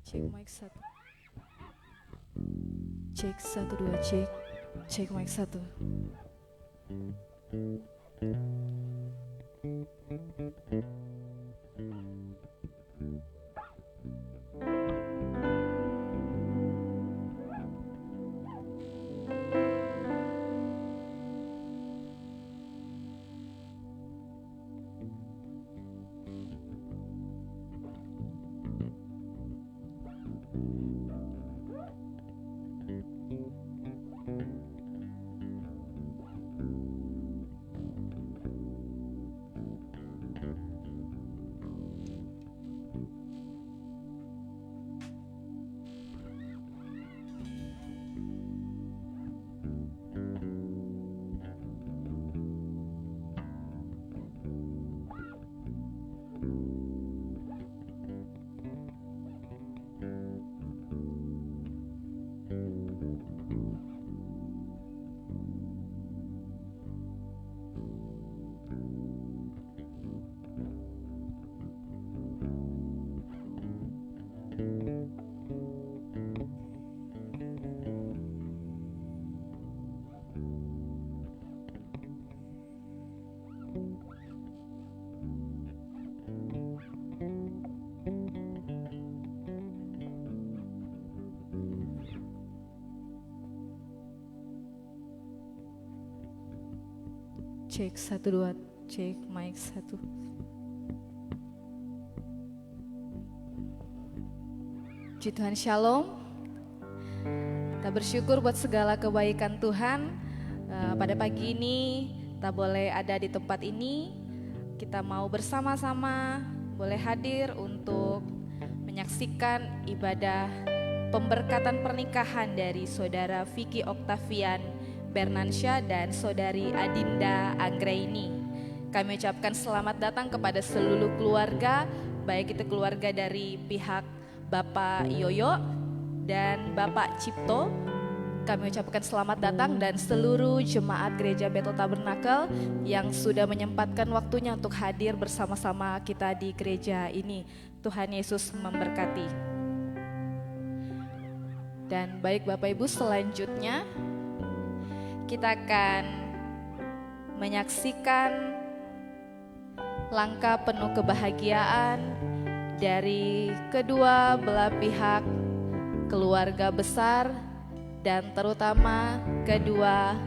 Cek mic satu. Cek satu dua cek. Cek mic satu. Cek satu dua cek mic satu. Puji Tuhan, shalom. Kita bersyukur buat segala kebaikan Tuhan. Pada pagi ini kita boleh ada di tempat ini. Kita mau bersama-sama boleh hadir untuk menyaksikan ibadah pemberkatan pernikahan dari Saudara Vicky Octavian Bernansyah dan Saudari Adinda Anggraini. Kami ucapkan selamat datang kepada seluruh keluarga, baik itu keluarga dari pihak Bapak Yoyo dan Bapak Cipto. Kami ucapkan selamat datang dan seluruh jemaat Gereja Bethel Tabernakel yang sudah menyempatkan waktunya untuk hadir bersama-sama kita di gereja ini. Tuhan Yesus memberkati. Dan baik Bapak Ibu, selanjutnya kita akan menyaksikan langkah penuh kebahagiaan dari kedua belah pihak keluarga besar dan terutama kedua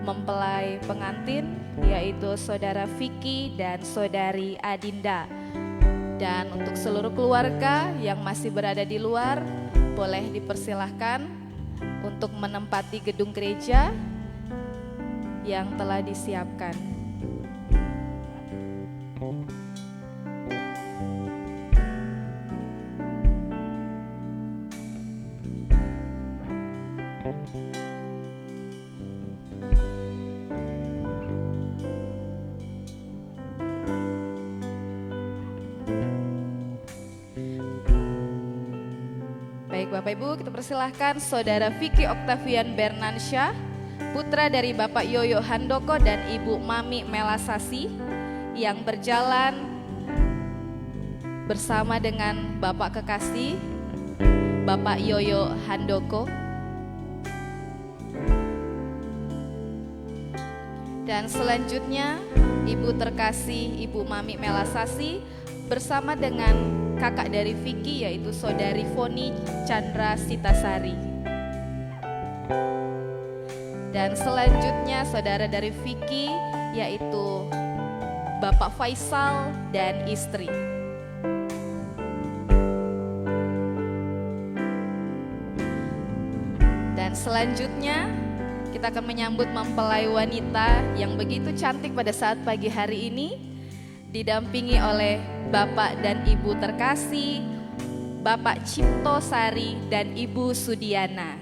mempelai pengantin, yaitu Saudara Vicky dan Saudari Adinda. Dan untuk seluruh keluarga yang masih berada di luar, boleh dipersilahkan untuk menempati gedung gereja yang telah disiapkan. Baik Bapak Ibu, kita persilahkan Saudara Vicky Octavian Bernansyah, putra dari Bapak Yoyo Handoko dan Ibu Mami Melasasi, yang berjalan bersama dengan Bapak kekasih Bapak Yoyo Handoko. Dan selanjutnya Ibu terkasih Ibu Mami Melasasi bersama dengan kakak dari Vicky, yaitu Saudari Foni Chandra Sitasari. Dan selanjutnya saudara dari Vicky, yaitu Bapak Faisal dan istri. Dan selanjutnya kita akan menyambut mempelai wanita yang begitu cantik pada saat pagi hari ini, didampingi oleh Bapak dan Ibu terkasih, Bapak Cipto Sari dan Ibu Sudiana.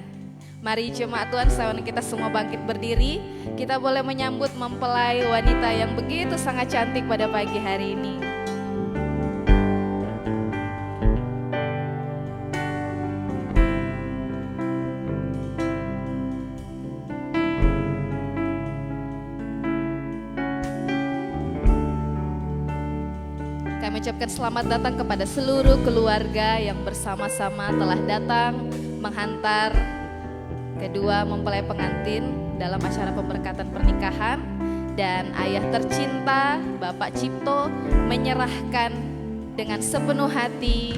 Mari jemaat Tuhan, saudara kita semua bangkit berdiri. Kita boleh menyambut mempelai wanita yang begitu sangat cantik pada pagi hari ini. mengucapkan selamat datang kepada seluruh keluarga yang bersama-sama telah datang menghantar kedua mempelai pengantin dalam acara pemberkatan pernikahan. Dan ayah tercinta Bapak Cipto menyerahkan dengan sepenuh hati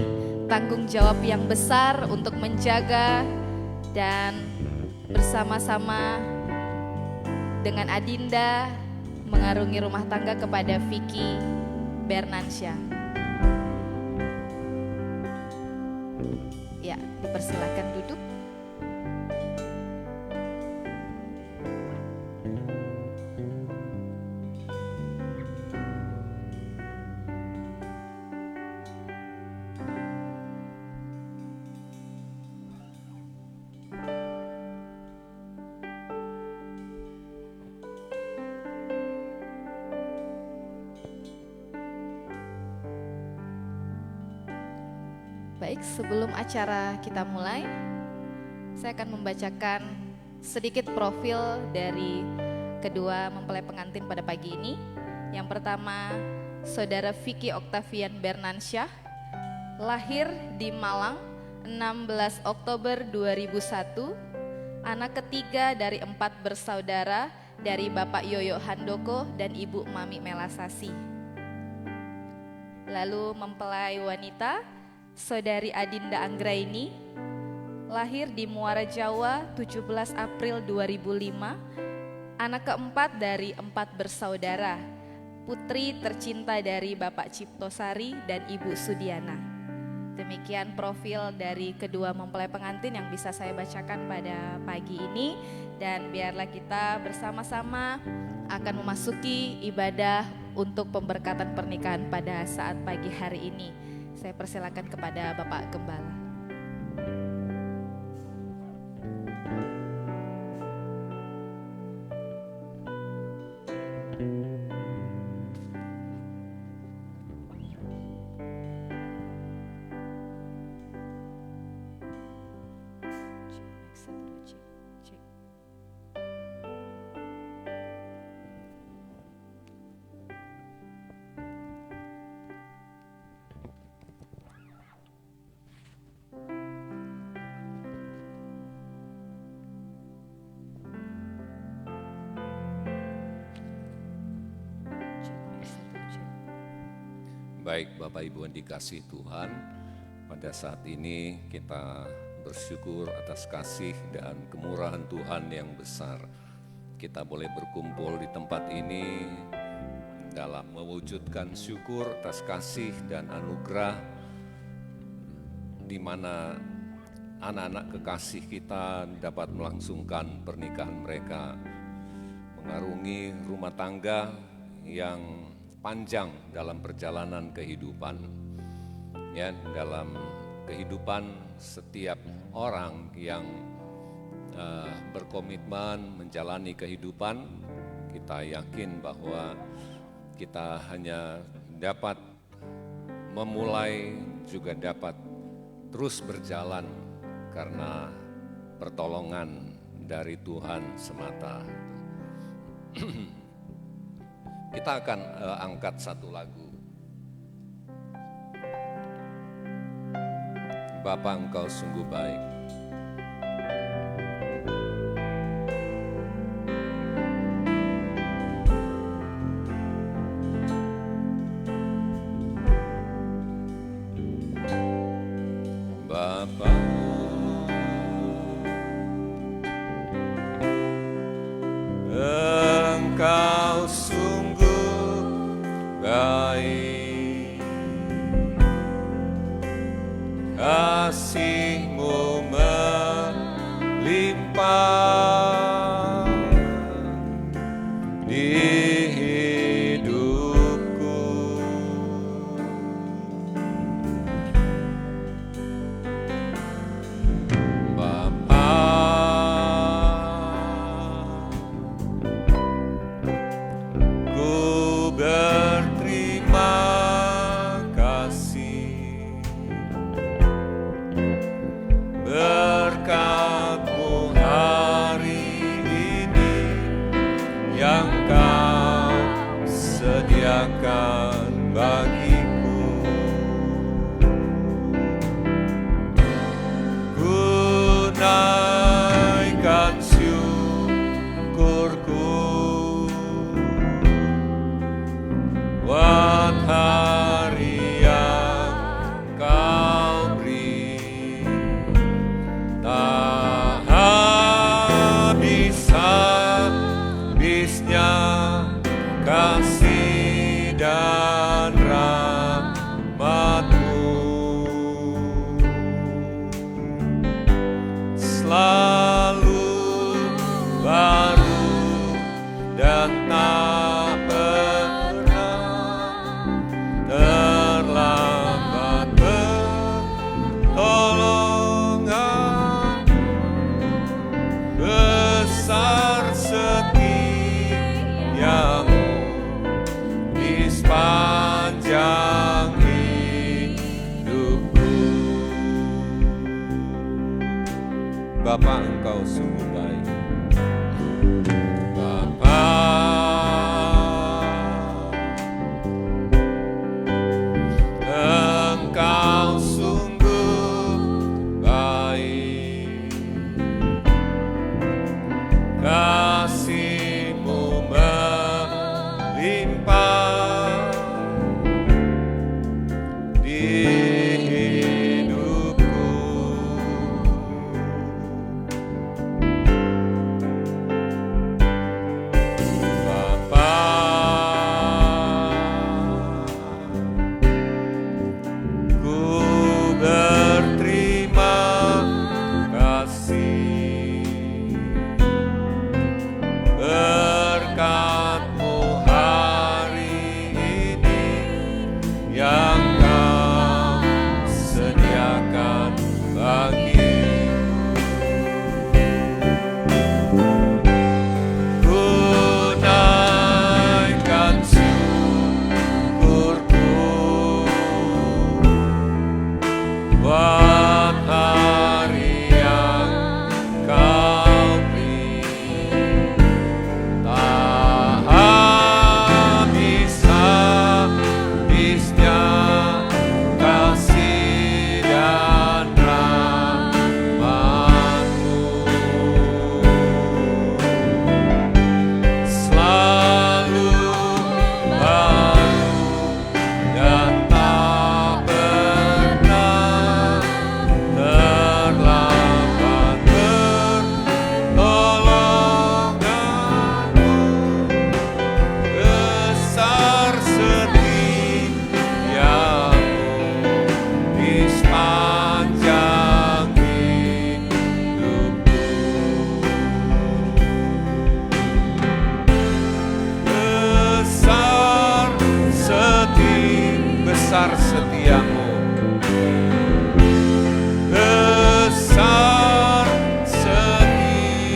tanggung jawab yang besar untuk menjaga dan bersama-sama dengan Adinda mengarungi rumah tangga kepada Vicky Bernansyah. Ya, dipersilakan duduk. Baik, sebelum acara kita mulai, saya akan membacakan sedikit profil dari kedua mempelai pengantin pada pagi ini. Yang pertama, Saudara Vicky Octavian Bernansyah, lahir di Malang 16 Oktober 2001, anak ketiga dari 4 bersaudara dari Bapak Yoyo Handoko dan Ibu Mami Melasasi. Lalu mempelai wanita, Saudari Adinda Anggraini, lahir di Muara Jawa 17 April 2005, anak keempat dari 4 bersaudara, putri tercinta dari Bapak Ciptosari dan Ibu Sudiana. Demikian profil dari kedua mempelai pengantin yang bisa saya bacakan pada pagi ini, dan biarlah kita bersama-sama akan memasuki ibadah untuk pemberkatan pernikahan pada saat pagi hari ini. Saya persilakan kepada Bapak Gembala. Baik Bapak Ibu yang dikasihi Tuhan, pada saat ini kita bersyukur atas kasih dan kemurahan Tuhan yang besar. Kita boleh berkumpul di tempat ini dalam mewujudkan syukur atas kasih dan anugerah, di mana anak-anak kekasih kita dapat melangsungkan pernikahan mereka, mengarungi rumah tangga yang panjang dalam perjalanan kehidupan. Ya, dalam kehidupan setiap orang yang berkomitmen menjalani kehidupan, kita yakin bahwa kita hanya dapat memulai, juga dapat terus berjalan karena pertolongan dari Tuhan semata. Kita akan angkat satu lagu. Bapa, Engkau sungguh baik. Bapa, Engkau sungguh baik, kasih-Mu melimpah di hidupku. Bapa, ku berterima kasih Bapa, Engkau sungguh baik. Bapa, Engkau sungguh baik, kasih-Mu melimpah di hidupku. Bapa, ku berterima kasih berkat-Mu hari ini yang Kau sediakan bagiku. Ku naikkan syukurku buat hari yang Kau beri. Tak habis-habisnya kasih dan rahmat-Mu, selalu baru dan tak pernah terlambat pertolongan-Mu. Besar setiamu di sepanjang hidupku. Besar setiamu, besar setiamu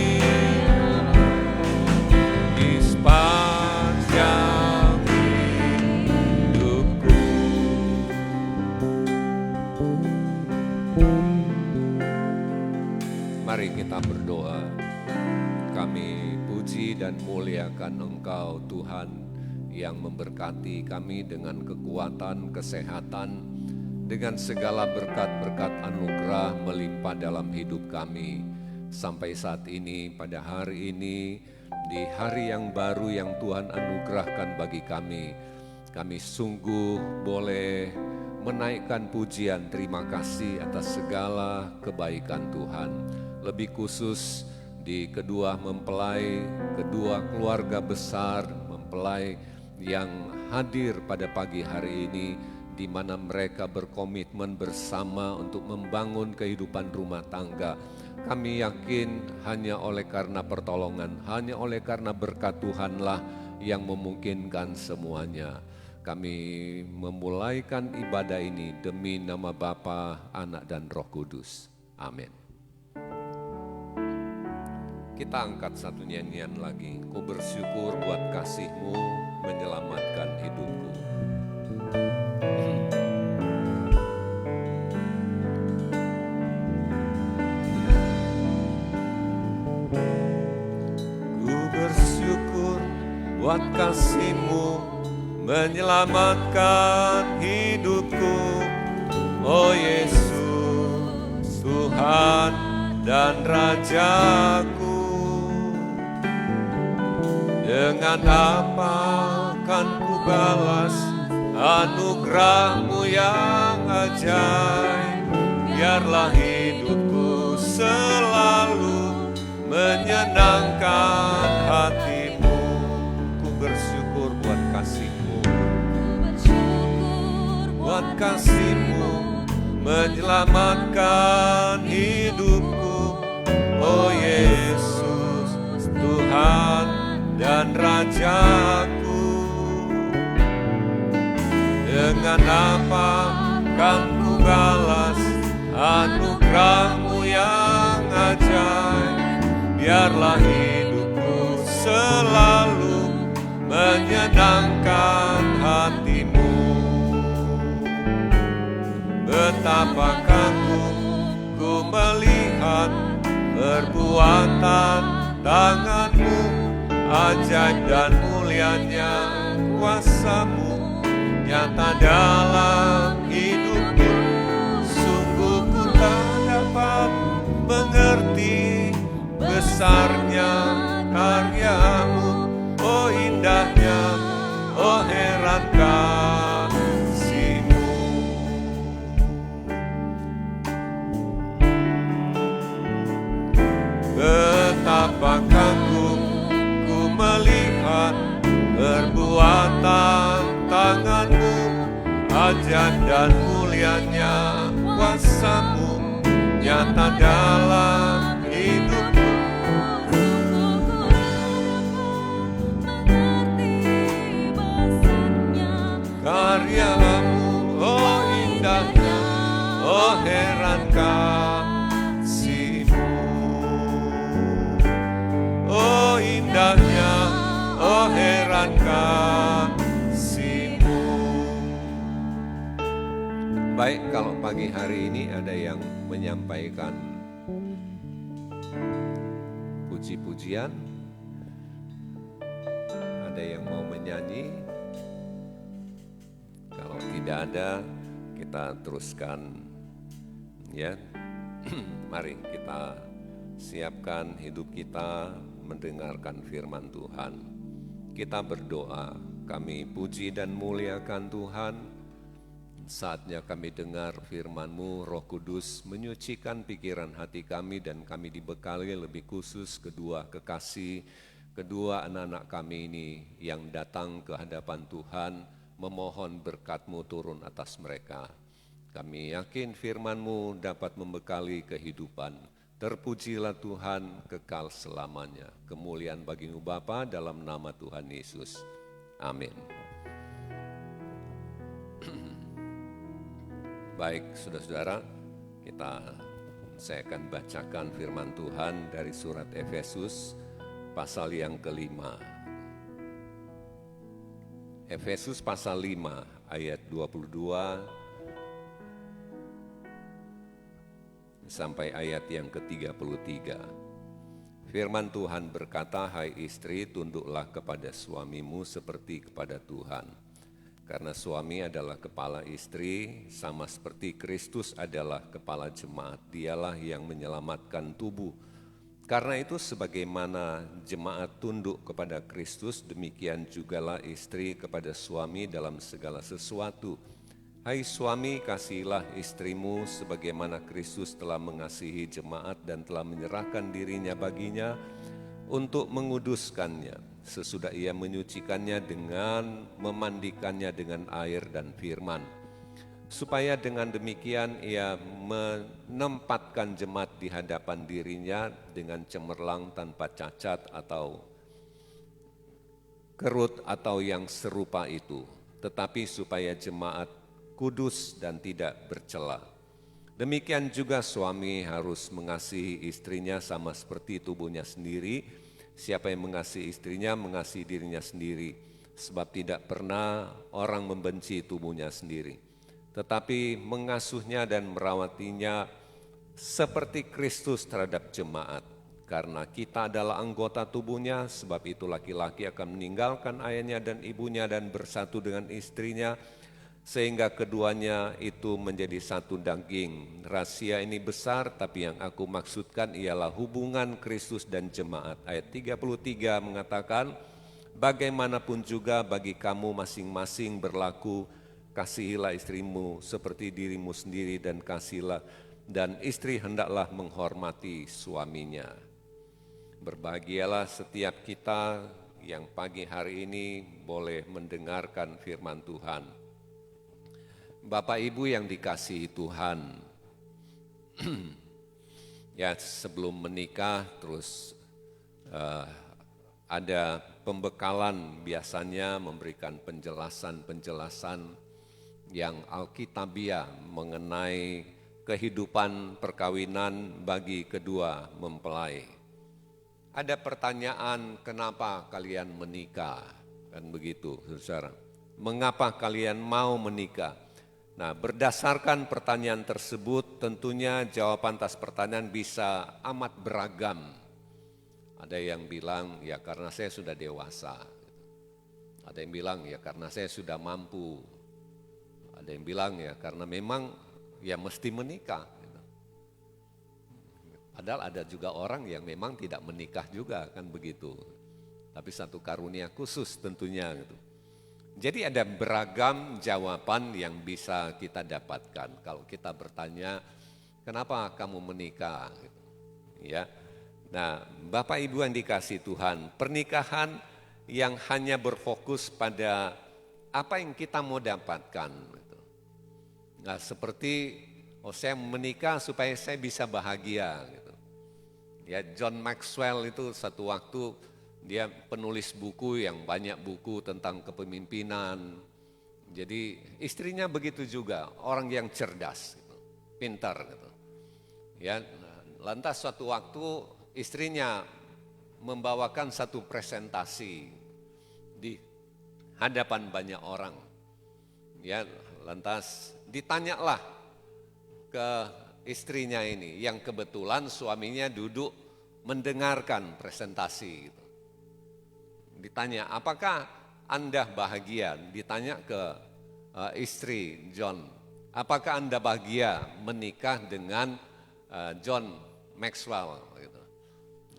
di sepanjang hidupku. Mari kita berdoa. Kami puji dan muliakan Engkau Tuhan yang memberkati kami dengan kekuatan, kesehatan, dengan segala berkat-berkat anugerah melimpah dalam hidup kami. Sampai saat ini, pada hari ini, di hari yang baru yang Tuhan anugerahkan bagi kami sungguh boleh menaikkan pujian terima kasih atas segala kebaikan Tuhan. Lebih khusus di kedua mempelai, kedua keluarga besar mempelai yang hadir pada pagi hari ini, di mana mereka berkomitmen bersama untuk membangun kehidupan rumah tangga. Kami yakin hanya oleh karena pertolongan, hanya oleh karena berkat Tuhanlah yang memungkinkan semuanya. Kami memulaikan ibadah ini demi nama Bapa, Anak dan Roh Kudus. Amin. Kita angkat satu nyanyian lagi. Ku bersyukur buat kasih-Mu menyelamatkan hidupku. Ku bersyukur buat kasih-Mu menyelamatkan hidupku. Oh Yesus, Tuhan dan Rajaku. Dengan apa kan ku balas anugerah-Mu yang ajaib? Biarlah hidupku selalu menyenangkan hati-Mu. Ku bersyukur buat kasih-Mu, buat kasih-Mu menyelamatkan hidupku. Oh Yesus, Tuhan dan Rajaku. Dengan apa kan ku balas anugerah-Mu yang ajaib? Biarlah hidupku selalu menyenangkan hati-Mu. Betapa kagum ku melihat perbuatan tangan-Mu, ajaib dan mulianya kuasa-Mu nyata dalam hidupku. Sungguh ku tak dapat mengerti besarnya karya-Mu, oh indahnya, oh heran kasih-Mu. Betapa kagum ku melihat perbuatan tangan-Mu, ajaib dan mulianya kuasa-Mu nyata dalam hidupku. Karya-Mu, oh indahnya, oh heran kasih-Mu. Oh indahnya, oh heran kasih-Mu. Baik, kalau pagi hari ini ada yang menyampaikan puji-pujian, ada yang mau menyanyi. Kalau tidak ada, kita teruskan ya. Mari kita siapkan hidup kita mendengarkan firman Tuhan. Kita berdoa, kami puji dan muliakan Tuhan. Saatnya kami dengar firman-Mu, Roh Kudus menyucikan pikiran hati kami dan kami dibekali lebih khusus kedua kekasih, kedua anak-anak kami ini yang datang ke hadapan Tuhan, memohon berkat-Mu turun atas mereka. Kami yakin firman-Mu dapat membekali kehidupan. Terpujilah Tuhan kekal selamanya. Kemuliaan bagi-Mu Bapa dalam nama Tuhan Yesus. Amin. Baik, saudara-saudara, saya akan bacakan firman Tuhan dari surat Efesus pasal yang kelima. Efesus pasal 5 ayat 22 sampai ayat yang ke-33. Firman Tuhan berkata, hai istri, tunduklah kepada suamimu seperti kepada Tuhan. Karena suami adalah kepala istri, sama seperti Kristus adalah kepala jemaat. Dialah yang menyelamatkan tubuh. Karena itu sebagaimana jemaat tunduk kepada Kristus, demikian jugalah istri kepada suami dalam segala sesuatu. Hai suami, kasihilah istrimu sebagaimana Kristus telah mengasihi jemaat dan telah menyerahkan dirinya baginya untuk menguduskannya, sesudah ia menyucikannya dengan memandikannya dengan air dan firman, supaya dengan demikian ia menempatkan jemaat di hadapan dirinya dengan cemerlang tanpa cacat atau kerut atau yang serupa itu, tetapi supaya jemaat kudus dan tidak bercela. Demikian juga suami harus mengasihi istrinya sama seperti tubuhnya sendiri. Siapa yang mengasihi istrinya mengasihi dirinya sendiri, sebab tidak pernah orang membenci tubuhnya sendiri, tetapi mengasuhnya dan merawatinya seperti Kristus terhadap jemaat. Karena kita adalah anggota tubuhnya, sebab itu laki-laki akan meninggalkan ayahnya dan ibunya dan bersatu dengan istrinya, sehingga keduanya itu menjadi satu daging. Rahasia ini besar, tapi yang aku maksudkan ialah hubungan Kristus dan jemaat. Ayat 33 mengatakan, bagaimanapun juga bagi kamu masing-masing berlaku, kasihilah istrimu seperti dirimu sendiri dan kasihilah, dan istri hendaklah menghormati suaminya. Berbahagialah setiap kita yang pagi hari ini boleh mendengarkan firman Tuhan. Bapak Ibu yang dikasihi Tuhan, ya sebelum menikah terus ada pembekalan, biasanya memberikan penjelasan-penjelasan yang alkitabiah mengenai kehidupan perkawinan bagi kedua mempelai. Ada pertanyaan, kenapa kalian menikah? Kan begitu, saudara. Mengapa kalian mau menikah? Nah, berdasarkan pertanyaan tersebut, tentunya jawaban atas pertanyaan bisa amat beragam. Ada yang bilang, ya karena saya sudah dewasa. Ada yang bilang, ya karena saya sudah mampu. Ada yang bilang, ya karena memang ya mesti menikah. Padahal ada juga orang yang memang tidak menikah juga, kan begitu. Tapi satu karunia khusus tentunya gitu. Jadi ada beragam jawaban yang bisa kita dapatkan kalau kita bertanya, kenapa kamu menikah? Gitu. Ya, nah Bapak Ibu yang dikasihi Tuhan, pernikahan yang hanya berfokus pada apa yang kita mau dapatkan. Gitu. Nah seperti, saya menikah supaya saya bisa bahagia. Gitu. Ya John Maxwell itu satu waktu dia penulis buku yang banyak buku tentang kepemimpinan. Jadi istrinya begitu juga, orang yang cerdas, gitu, pintar. Gitu. Ya, lantas suatu waktu istrinya membawakan satu presentasi di hadapan banyak orang. Ya, lantas ditanyalah ke istrinya ini, yang kebetulan suaminya duduk mendengarkan presentasi. Gitu. Ditanya, apakah Anda bahagia? Ditanya ke istri John, apakah Anda bahagia menikah dengan John Maxwell? Gitu.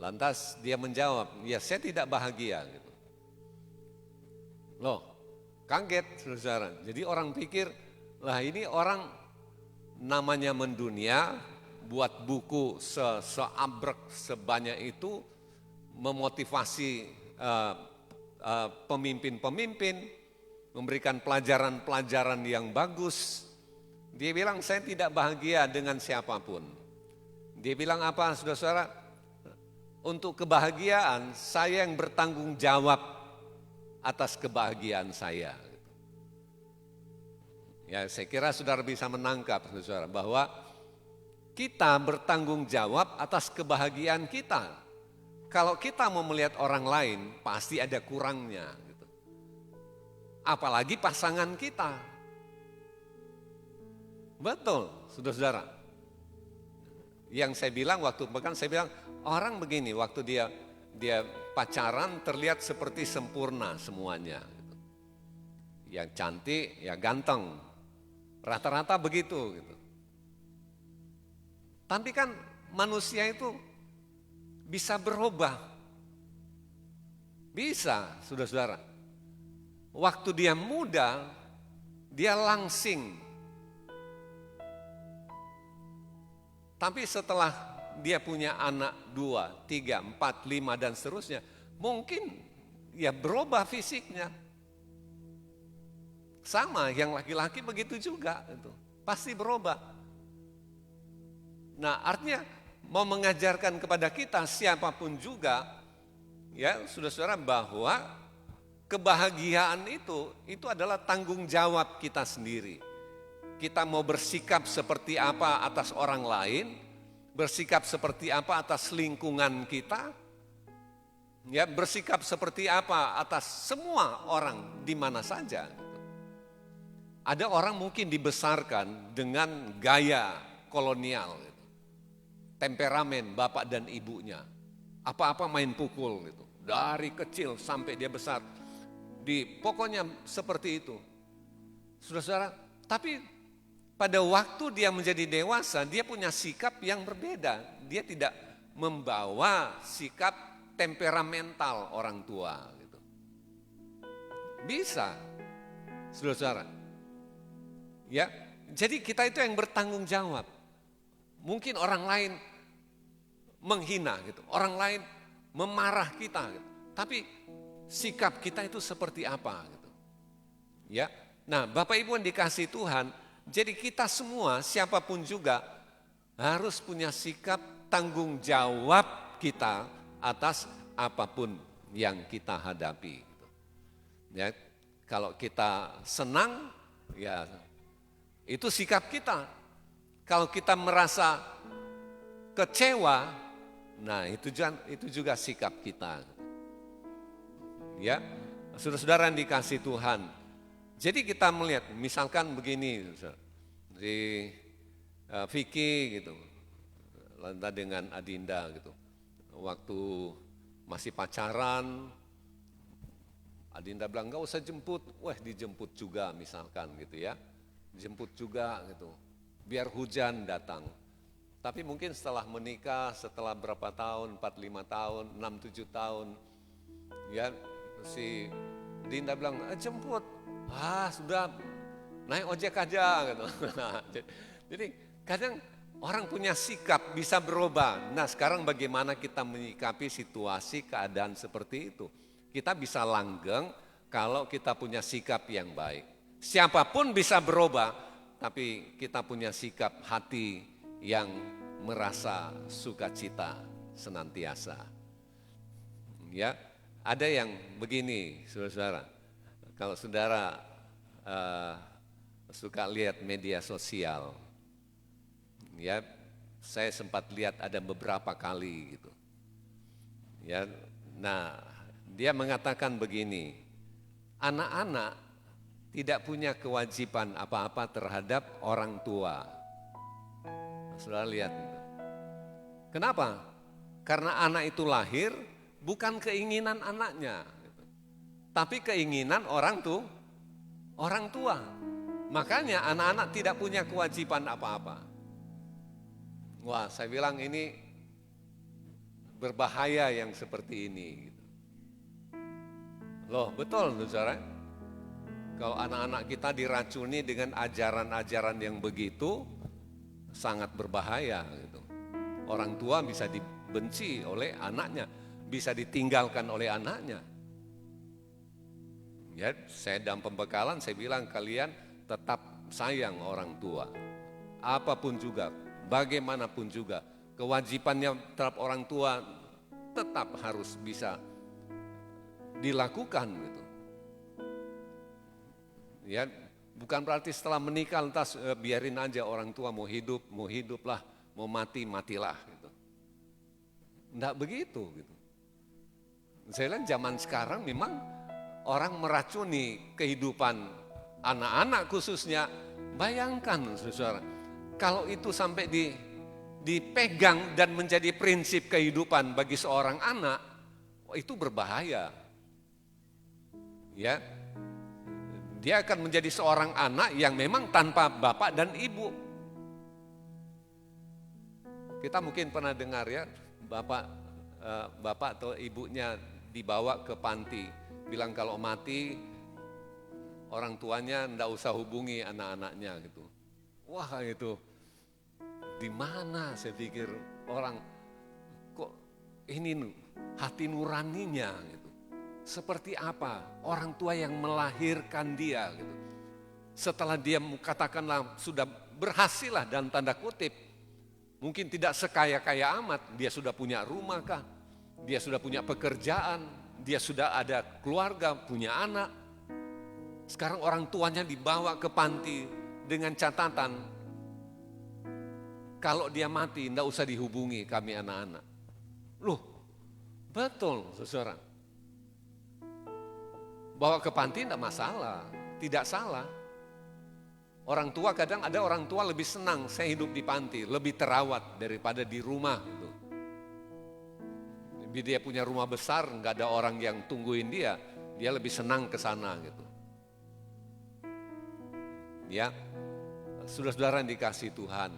Lantas dia menjawab, ya saya tidak bahagia. Gitu. Loh, kaget saudara. Jadi orang pikir, lah ini orang namanya mendunia, buat buku seabrek sebanyak itu, memotivasi pemimpin-pemimpin, memberikan pelajaran-pelajaran yang bagus. Dia bilang saya tidak bahagia dengan siapapun. Dia bilang apa saudara-saudara? Untuk kebahagiaan saya yang bertanggung jawab atas kebahagiaan saya. Ya saya kira saudara bisa menangkap saudara bahwa kita bertanggung jawab atas kebahagiaan kita. Kalau kita mau melihat orang lain, pasti ada kurangnya. Gitu. Apalagi pasangan kita. Betul, saudara-saudara. Yang saya bilang waktu pekan, saya bilang orang begini, waktu dia pacaran terlihat seperti sempurna semuanya. Gitu. Yang cantik, ya ganteng. Rata-rata begitu. Gitu. Tapi kan manusia itu bisa berubah. Bisa, saudara-saudara. Waktu dia muda, dia langsing. Tapi setelah dia punya anak 2, 3, 4, 5 dan seterusnya, mungkin ya berubah fisiknya. Sama, yang laki-laki begitu juga. Itu. Pasti berubah. Nah artinya, mau mengajarkan kepada kita siapapun juga, ya saudara-saudara, bahwa kebahagiaan itu adalah tanggung jawab kita sendiri. Kita mau bersikap seperti apa atas orang lain, bersikap seperti apa atas lingkungan kita, ya bersikap seperti apa atas semua orang di mana saja. Ada orang mungkin dibesarkan dengan gaya kolonial. Temperamen bapak dan ibunya, apa-apa main pukul gitu. Dari kecil sampai dia besar, pokoknya seperti itu. Saudara-saudara, tapi pada waktu dia menjadi dewasa, dia punya sikap yang berbeda. Dia tidak membawa sikap temperamental orang tua. Gitu. Bisa, saudara-saudara. Ya, jadi kita itu yang bertanggung jawab. Mungkin orang lain menghina gitu, orang lain memarah kita gitu. Tapi sikap kita itu seperti apa gitu. Ya. Nah, Bapak Ibu yang dikasihi Tuhan, jadi kita semua siapapun juga harus punya sikap tanggung jawab kita atas apapun yang kita hadapi gitu. Ya, kalau kita senang ya itu sikap kita. Kalau kita merasa kecewa, nah itu juga sikap kita. Ya, saudara-saudara yang dikasihi Tuhan. Jadi kita melihat, misalkan begini, seperti Vicky gitu, Lanta dengan Adinda gitu. Waktu masih pacaran, Adinda bilang nggak usah jemput, wah dijemput juga misalkan gitu ya, jemput juga gitu, biar hujan datang. Tapi mungkin setelah menikah, setelah berapa tahun, 4-5 tahun, 6-7 tahun, ya si Dinda bilang jemput, sudah naik ojek aja gitu. Jadi kadang orang punya sikap bisa berubah. Nah sekarang bagaimana kita menyikapi situasi keadaan seperti itu? Kita bisa langgeng kalau kita punya sikap yang baik. Siapapun bisa berubah, tapi kita punya sikap hati yang merasa sukacita senantiasa. Ya, ada yang begini, saudara-saudara. Kalau saudara suka lihat media sosial, ya, saya sempat lihat ada beberapa kali gitu. Ya, nah. Dia mengatakan begini, anak-anak tidak punya kewajiban apa-apa terhadap orang tua. Saudara lihat. Kenapa? Karena anak itu lahir bukan keinginan anaknya, tapi keinginan orang tua. Makanya anak-anak tidak punya kewajiban apa-apa. Wah, saya bilang ini berbahaya yang seperti ini. Loh betul saudara, kalau anak-anak kita diracuni dengan ajaran-ajaran yang begitu, sangat berbahaya gitu. Orang tua bisa dibenci oleh anaknya, bisa ditinggalkan oleh anaknya. Ya, saya dalam pembekalan saya bilang kalian tetap sayang orang tua. Apapun juga, bagaimanapun juga, kewajibannya terhadap orang tua tetap harus bisa dilakukan gitu. Ya, bukan berarti setelah menikah lantas biarin aja orang tua mau hiduplah, mau matilah gitu. Enggak begitu gitu. Saya lihat zaman sekarang memang orang meracuni kehidupan anak-anak khususnya. Bayangkan saudara, kalau itu sampai dipegang dan menjadi prinsip kehidupan bagi seorang anak, itu berbahaya. Ya, dia akan menjadi seorang anak yang memang tanpa bapak dan ibu. Kita mungkin pernah dengar ya, bapak atau ibunya dibawa ke panti, bilang kalau mati orang tuanya enggak usah hubungi anak-anaknya gitu. Wah itu, di mana saya pikir orang kok ini hati nuraninya gitu. Seperti apa orang tua yang melahirkan dia gitu. Setelah dia katakanlah sudah berhasil lah dalam tanda kutip, mungkin tidak sekaya-kaya amat, dia sudah punya rumah kah, dia sudah punya pekerjaan, dia sudah ada keluarga, punya anak. Sekarang orang tuanya dibawa ke panti dengan catatan, kalau dia mati tidak usah dihubungi kami anak-anak. Loh, betul saudara. Bawa ke panti tidak masalah, tidak salah. Orang tua kadang ada orang tua lebih senang saya hidup di panti, lebih terawat daripada di rumah. Gitu. Dia punya rumah besar, nggak ada orang yang tungguin dia lebih senang ke sana gitu. Ya, saudara-saudara yang dikasihi Tuhan.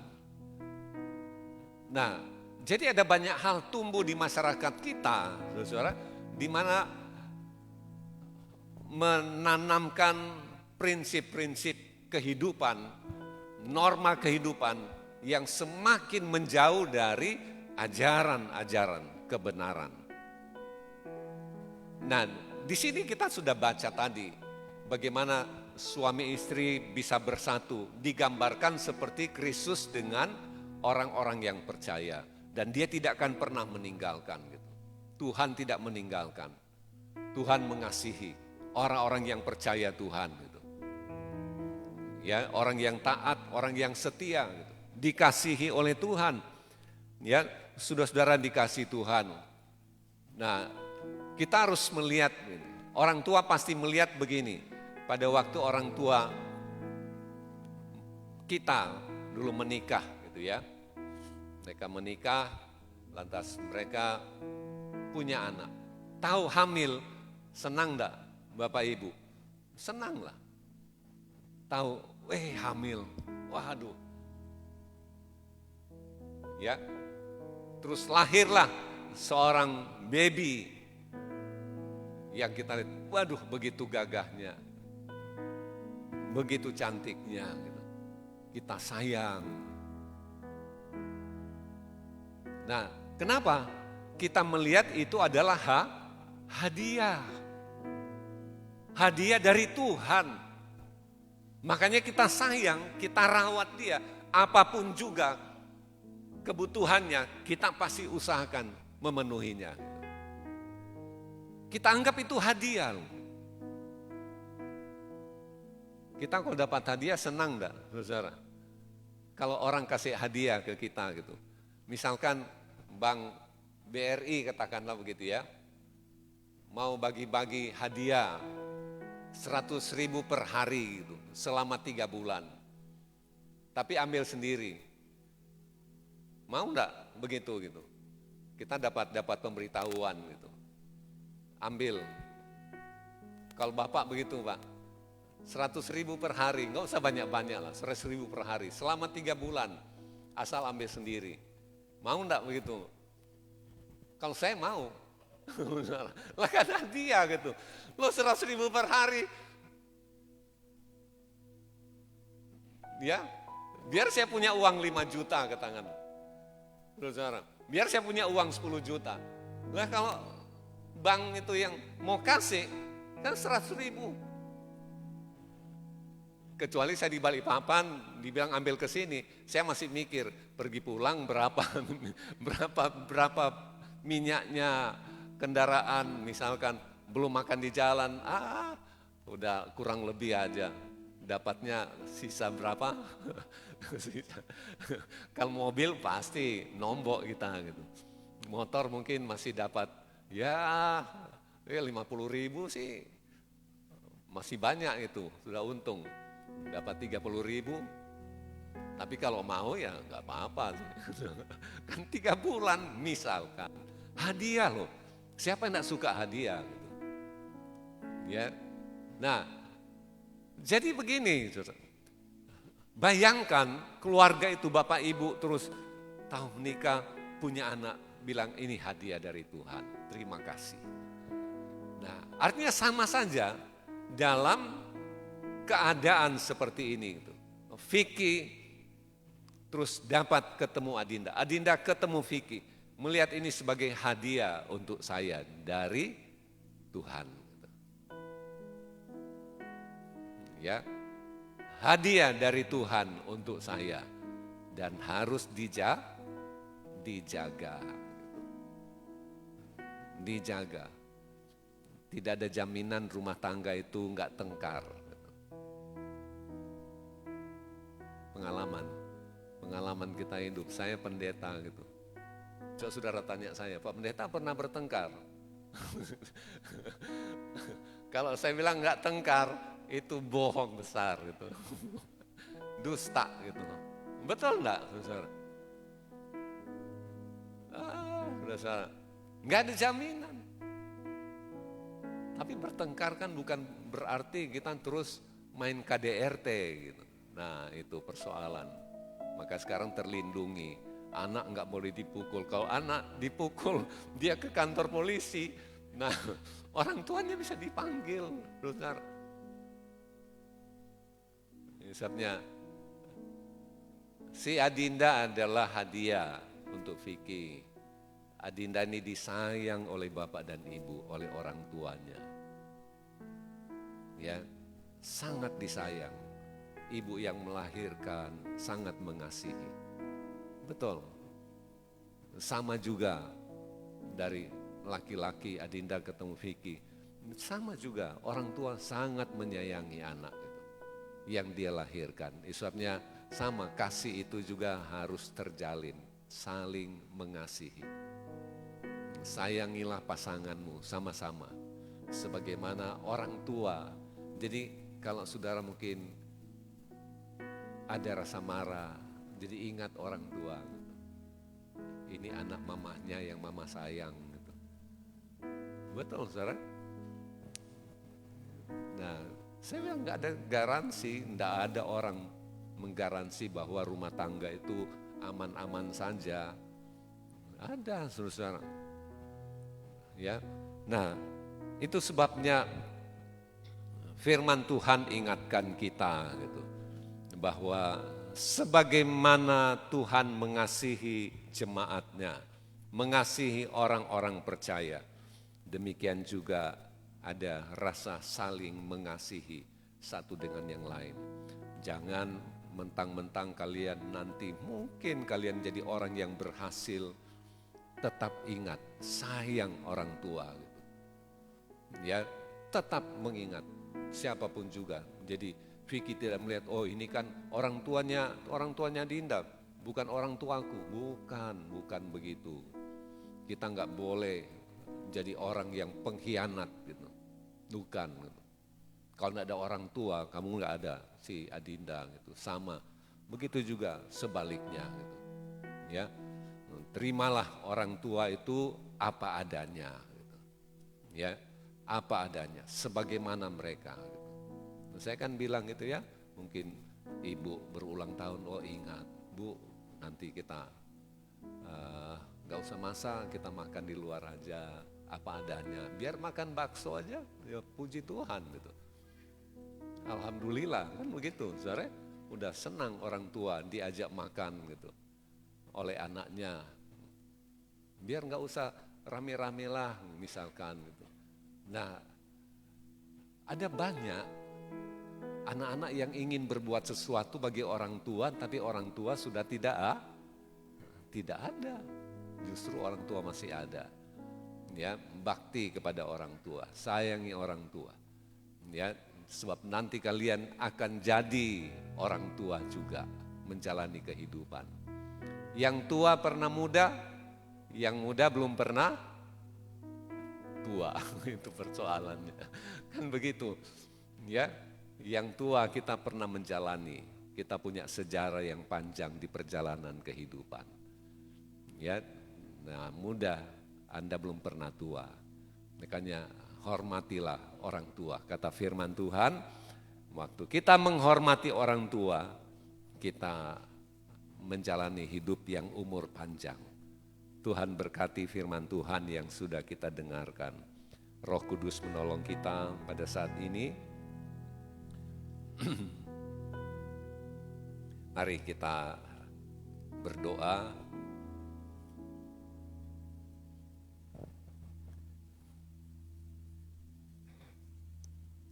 Nah, jadi ada banyak hal tumbuh di masyarakat kita, saudara, di mana menanamkan prinsip-prinsip kehidupan, norma kehidupan yang semakin menjauh dari ajaran-ajaran kebenaran. Nah, di sini kita sudah baca tadi bagaimana suami istri bisa bersatu, digambarkan seperti Kristus dengan orang-orang yang percaya, dan dia tidak akan pernah meninggalkan gitu. Tuhan tidak meninggalkan. Tuhan mengasihi orang-orang yang percaya Tuhan gitu. Ya, orang yang taat, orang yang setia gitu. Dikasihi oleh Tuhan. Ya, saudara-saudara dikasihi Tuhan. Nah, kita harus melihat gitu. Orang tua pasti melihat begini. Pada waktu orang tua kita dulu menikah gitu ya. Mereka menikah, lantas mereka punya anak. Tahu hamil, senang enggak Bapak Ibu? Senang lah. Tahu, hamil, waduh. Ya, terus lahirlah seorang baby yang kita lihat, waduh begitu gagahnya, begitu cantiknya, gitu. Kita sayang. Nah, kenapa? Kita melihat itu adalah hadiah. Hadiah dari Tuhan. Makanya kita sayang, kita rawat dia. Apapun juga kebutuhannya, kita pasti usahakan memenuhinya. Kita anggap itu hadiah. Kita kalau dapat hadiah senang enggak, saudara? Kalau orang kasih hadiah ke kita gitu. Misalkan Bank BRI katakanlah begitu ya. Mau bagi-bagi hadiah 100.000 per hari gitu, selama 3 bulan. Tapi ambil sendiri. Mau enggak begitu gitu? Kita dapat pemberitahuan gitu. Ambil. Kalau Bapak begitu Pak, 100.000 per hari, enggak usah banyak-banyak lah, 100.000 per hari, selama 3 bulan, asal ambil sendiri. Mau enggak begitu? Kalau saya mau, lah kan hadiah gitu. Lo 100.000 per hari, ya, biar saya punya uang 5 juta ke tangan. Saudara, biar saya punya uang 10 juta. Nah kalau bank itu yang mau kasih, kan 100.000. Kecuali saya di Balikpapan, dibilang ambil ke sini, saya masih mikir pergi pulang berapa minyaknya kendaraan, misalkan belum makan di jalan, udah kurang lebih aja, dapatnya sisa berapa? Kalau mobil pasti nombok kita gitu, motor mungkin masih dapat ya 50.000 sih, masih banyak itu, sudah untung. Dapat 30.000, tapi kalau mau ya nggak apa-apa. Kan 3 bulan misalkan, hadiah loh. Siapa yang nggak suka hadiah? Gitu. Ya, nah, jadi begini, bayangkan keluarga itu Bapak Ibu terus tahu menikah, punya anak, bilang ini hadiah dari Tuhan, terima kasih. Nah, artinya sama saja dalam keadaan seperti ini gitu. Vicky terus dapat ketemu Adinda, Adinda ketemu Vicky, melihat ini sebagai hadiah untuk saya dari Tuhan. Ya, hadiah dari Tuhan untuk saya dan harus dijaga. Tidak ada jaminan rumah tangga itu enggak tengkar. Pengalaman kita hidup, saya pendeta gitu. Coba saudara tanya saya, Pak Pendeta pernah bertengkar? Kalau saya bilang enggak tengkar, itu bohong besar gitu. Dusta gitu. Betul enggak, saudara? Saudara, enggak ada jaminan. Tapi bertengkar kan bukan berarti kita terus main KDRT gitu. Nah itu persoalan, maka sekarang terlindungi, anak nggak boleh dipukul, kalau anak dipukul dia ke kantor polisi, nah orang tuanya bisa dipanggil, saudara. Misalnya, si Adinda adalah hadiah untuk Vicky, Adinda ini disayang oleh bapak dan ibu, oleh orang tuanya, ya sangat disayang. Ibu yang melahirkan sangat mengasihi. Betul. Sama juga dari laki-laki Adinda ketemu Vicky. Sama juga orang tua sangat menyayangi anak itu yang dia lahirkan. Sebabnya sama, kasih itu juga harus terjalin, saling mengasihi. Sayangilah pasanganmu sama-sama sebagaimana orang tua. Jadi kalau saudara mungkin ada rasa marah, jadi ingat orang tua. Ini anak mamahnya yang mama sayang gitu. Betul, saudara? Nah, saya bilang nggak ada garansi, nggak ada orang menggaransi bahwa rumah tangga itu aman-aman saja. Ada, saudara. Ya, nah itu sebabnya firman Tuhan ingatkan kita gitu, bahwa sebagaimana Tuhan mengasihi jemaatnya, mengasihi orang-orang percaya, demikian juga ada rasa saling mengasihi satu dengan yang lain. Jangan mentang-mentang kalian nanti mungkin kalian jadi orang yang berhasil, tetap ingat sayang orang tua gitu. Ya, tetap mengingat siapapun juga. Jadi Vicky tidak melihat, oh ini kan orang tuanya Dinda, bukan orang tuaku. Bukan begitu. Kita nggak boleh jadi orang yang pengkhianat gitu. Bukan gitu. Kalau nggak ada orang tua, kamu nggak ada si Adinda gitu. Sama. Begitu juga sebaliknya gitu. Ya. Terimalah orang tua itu apa adanya gitu. Ya, apa adanya sebagaimana mereka gitu. Saya kan bilang gitu ya, mungkin ibu berulang tahun, oh ingat Bu, nanti kita gak usah masak, kita makan di luar aja apa adanya, biar makan bakso aja ya puji Tuhan gitu. Alhamdulillah kan begitu, saudara. Udah senang orang tua diajak makan gitu oleh anaknya, biar gak usah rame-rame lah misalkan gitu. Nah, ada banyak anak-anak yang ingin berbuat sesuatu bagi orang tua, tapi orang tua sudah tidak ada. Justru orang tua masih ada. Ya, bakti kepada orang tua, sayangi orang tua. Ya, sebab nanti kalian akan jadi orang tua juga, menjalani kehidupan. Yang tua pernah muda, yang muda belum pernah tua. Itu persoalannya. Kan begitu. Ya, yang tua kita pernah menjalani, kita punya sejarah yang panjang di perjalanan kehidupan. Ya, nah muda, Anda belum pernah tua. Makanya hormatilah orang tua. Kata firman Tuhan, waktu kita menghormati orang tua, kita menjalani hidup yang umur panjang. Tuhan berkati firman Tuhan yang sudah kita dengarkan. Roh Kudus menolong kita pada saat ini. Mari kita berdoa.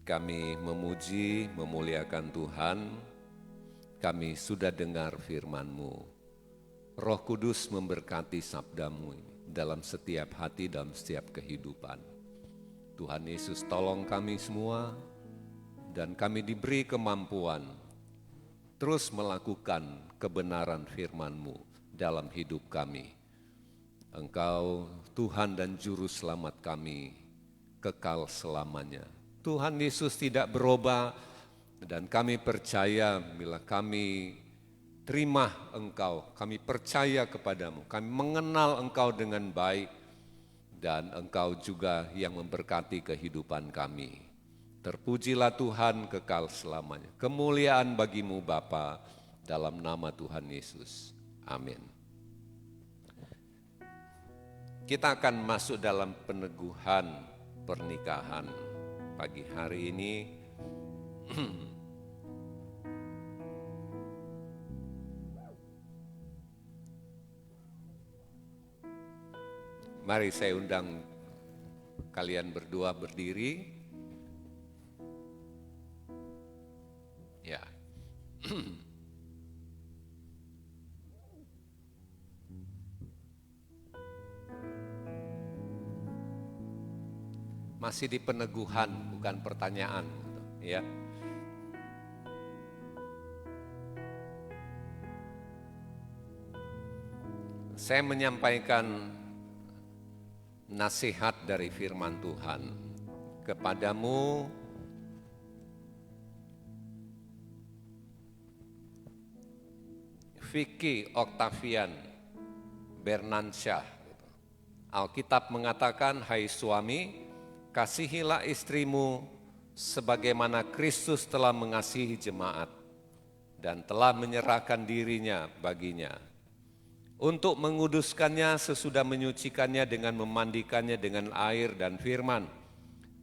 Kami memuji, memuliakan Tuhan. Kami sudah dengar firman-Mu. Roh Kudus memberkati sabda-Mu dalam setiap hati, dalam setiap kehidupan. Tuhan Yesus tolong kami semua, dan kami diberi kemampuan terus melakukan kebenaran firman-Mu dalam hidup kami. Engkau Tuhan dan Juru Selamat kami kekal selamanya. Tuhan Yesus tidak berubah, dan kami percaya bila kami terima Engkau, kami percaya kepadamu, kami mengenal Engkau dengan baik, dan Engkau juga yang memberkati kehidupan kami. Terpujilah Tuhan kekal selamanya. Kemuliaan bagimu Bapa, dalam nama Tuhan Yesus. Amin. Kita akan masuk dalam peneguhan pernikahan pagi hari ini. Mari saya undang kalian berdua berdiri. Ya. Masih di peneguhan, bukan pertanyaan, ya. Saya menyampaikan nasihat dari firman Tuhan kepadamu. Vicky Octavian Bernansyah. Alkitab mengatakan, hai suami, kasihilah istrimu sebagaimana Kristus telah mengasihi jemaat dan telah menyerahkan dirinya baginya, untuk menguduskannya sesudah menyucikannya dengan memandikannya dengan air dan firman,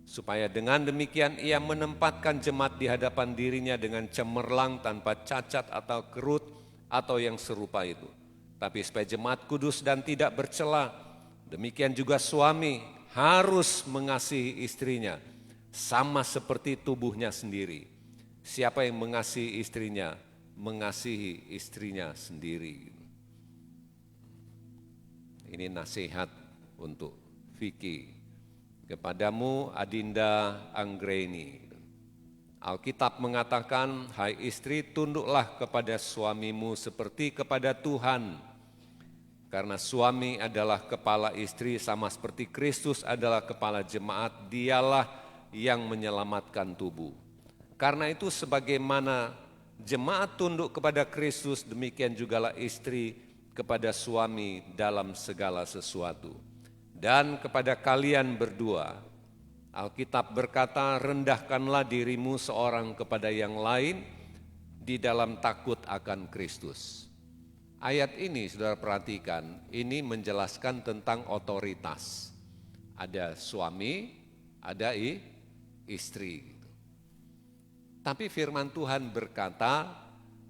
supaya dengan demikian ia menempatkan jemaat di hadapan dirinya dengan cemerlang tanpa cacat atau kerut atau yang serupa itu. Tapi supaya jemaat kudus dan tidak bercela. Demikian juga suami harus mengasihi istrinya sama seperti tubuhnya sendiri. Siapa yang mengasihi istrinya, mengasihi istrinya sendiri. Ini nasihat untuk Vicky. Kepadamu Adinda Anggreni. Alkitab mengatakan, hai istri, tunduklah kepada suamimu seperti kepada Tuhan. Karena suami adalah kepala istri sama seperti Kristus adalah kepala jemaat, dialah yang menyelamatkan tubuh. Karena itu sebagaimana jemaat tunduk kepada Kristus, demikian jugalah istri kepada suami dalam segala sesuatu. Dan kepada kalian berdua, Alkitab berkata, rendahkanlah dirimu seorang kepada yang lain di dalam takut akan Kristus. Ayat ini saudara perhatikan, ini menjelaskan tentang otoritas. Ada suami, ada istri. Tapi firman Tuhan berkata,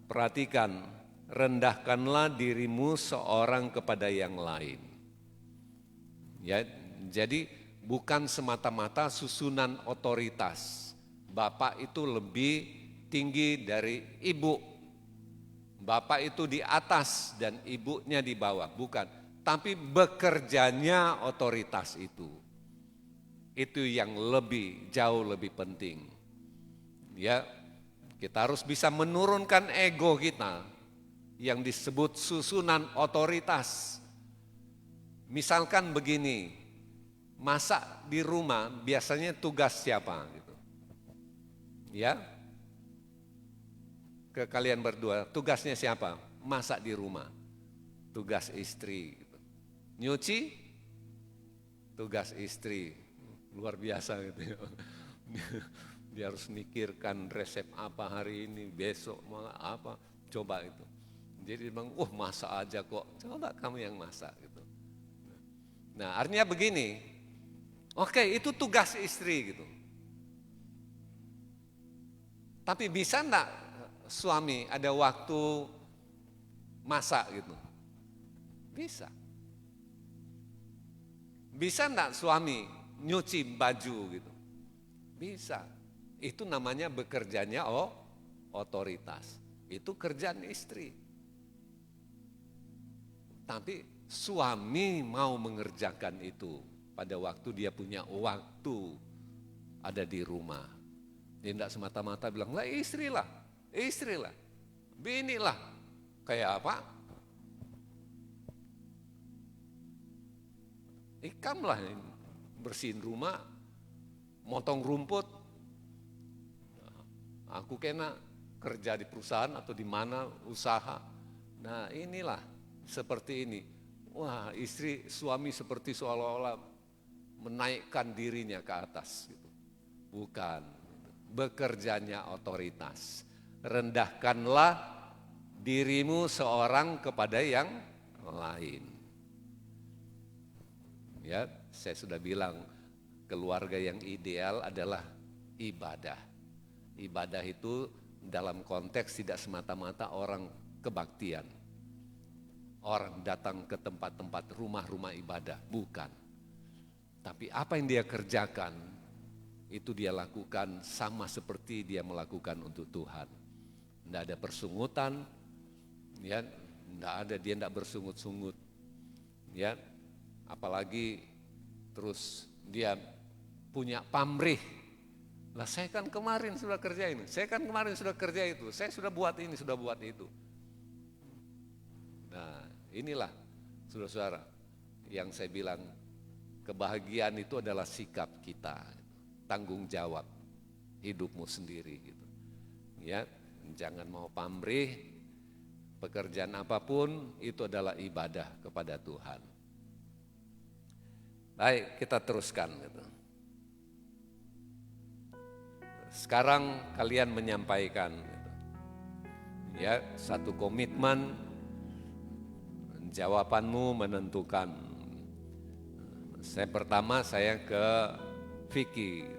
perhatikan, rendahkanlah dirimu seorang kepada yang lain. Ya, jadi bukan semata-mata susunan otoritas. Bapak itu lebih tinggi dari ibu. Bapak itu di atas dan ibunya di bawah, bukan. Tapi bekerjanya otoritas itu. Itu yang jauh lebih penting. Ya, kita harus bisa menurunkan ego kita yang disebut susunan otoritas. Misalkan begini, masak di rumah biasanya tugas siapa gitu. Ya. Ke kalian berdua, tugasnya siapa? Masak di rumah. Tugas istri. Nyuci, tugas istri. Luar biasa gitu ya. Dia harus mikirkan resep apa hari ini, besok malah apa, coba itu. Jadi bilang, masak aja kok, coba kamu yang masak gitu. Nah artinya begini, oke, itu tugas istri gitu. Tapi bisa enggak suami ada waktu masak gitu? Bisa. Bisa enggak suami nyuci baju gitu? Bisa. Itu namanya bekerjanya otoritas. Itu kerjaan istri. Tapi suami mau mengerjakan itu pada waktu dia punya waktu ada di rumah. Dia tidak semata-mata bilang, lah istrilah, binilah. Kayak apa? Ikamlah bersihin rumah, motong rumput. Aku kena kerja di perusahaan atau di mana usaha. Nah inilah seperti ini. Wah suami seperti seolah-olah menaikkan dirinya ke atas. Gitu. Bukan, bekerjanya otoritas. Rendahkanlah dirimu seorang kepada yang lain. Ya, saya sudah bilang keluarga yang ideal adalah ibadah. Ibadah itu dalam konteks tidak semata-mata orang kebaktian. Orang datang ke tempat-tempat rumah-rumah ibadah, bukan. Tapi apa yang dia kerjakan, itu dia lakukan sama seperti dia melakukan untuk Tuhan. Tidak ada persungutan, ya, dia tidak bersungut-sungut. Ya, apalagi terus dia punya pamrih. Lah saya kan kemarin sudah kerja ini, saya kan kemarin sudah kerja itu, saya sudah buat ini, sudah buat itu. Nah inilah saudara-saudara yang saya bilang kebahagiaan itu adalah sikap kita, tanggung jawab hidupmu sendiri gitu. Ya, jangan mau pamrih, Pekerjaan apapun itu adalah ibadah kepada Tuhan. Baik, kita teruskan. Sekarang kalian menyampaikan ya, satu komitmen, jawabanmu menentukan. Pertama saya ke Vicky.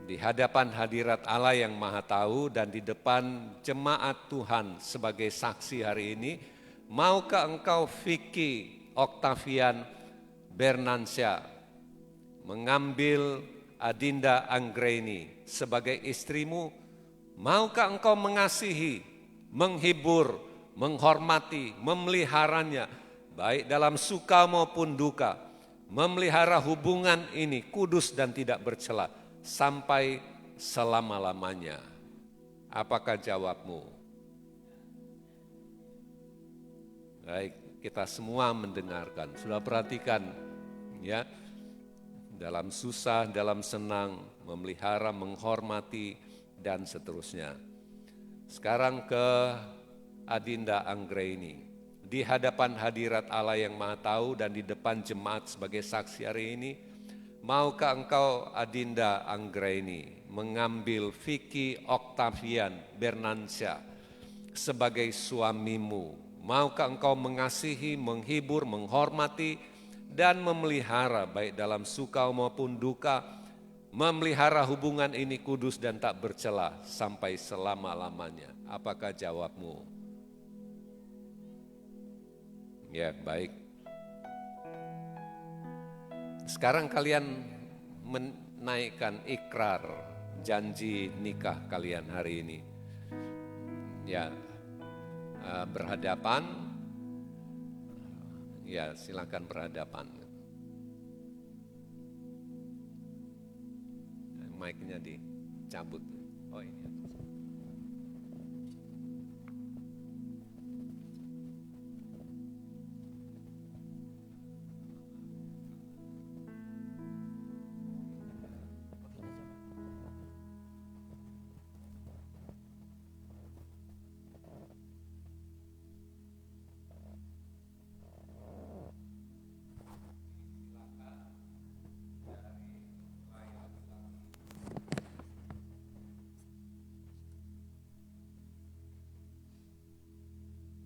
Di hadapan hadirat Allah yang Maha Tahu dan di depan jemaat Tuhan sebagai saksi hari ini, maukah engkau Vicky Octavian Bernansyah mengambil Adinda Anggraini sebagai istrimu? Maukah engkau mengasihi, menghibur, menghormati, memeliharanya baik dalam suka maupun duka, memelihara hubungan ini kudus dan tidak bercela sampai selama-lamanya? Apakah jawabmu? Baik, kita semua mendengarkan. Sudah perhatikan ya, dalam susah, dalam senang, memelihara, menghormati dan seterusnya. Sekarang ke Adinda Anggraini. Di hadapan hadirat Allah yang Maha Tahu dan di depan jemaat sebagai saksi hari ini, maukah engkau Adinda Anggraini mengambil Vicky Octavian Bernansyah sebagai suamimu? Maukah engkau mengasihi, menghibur, menghormati dan memelihara baik dalam suka maupun duka, memelihara hubungan ini kudus dan tak bercela sampai selama-lamanya? Apakah jawabmu? Ya, baik. Sekarang kalian menaikkan ikrar janji nikah kalian hari ini. Ya, berhadapan. Ya, silakan berhadapan. Mic-nya dicabut. Oh, ini.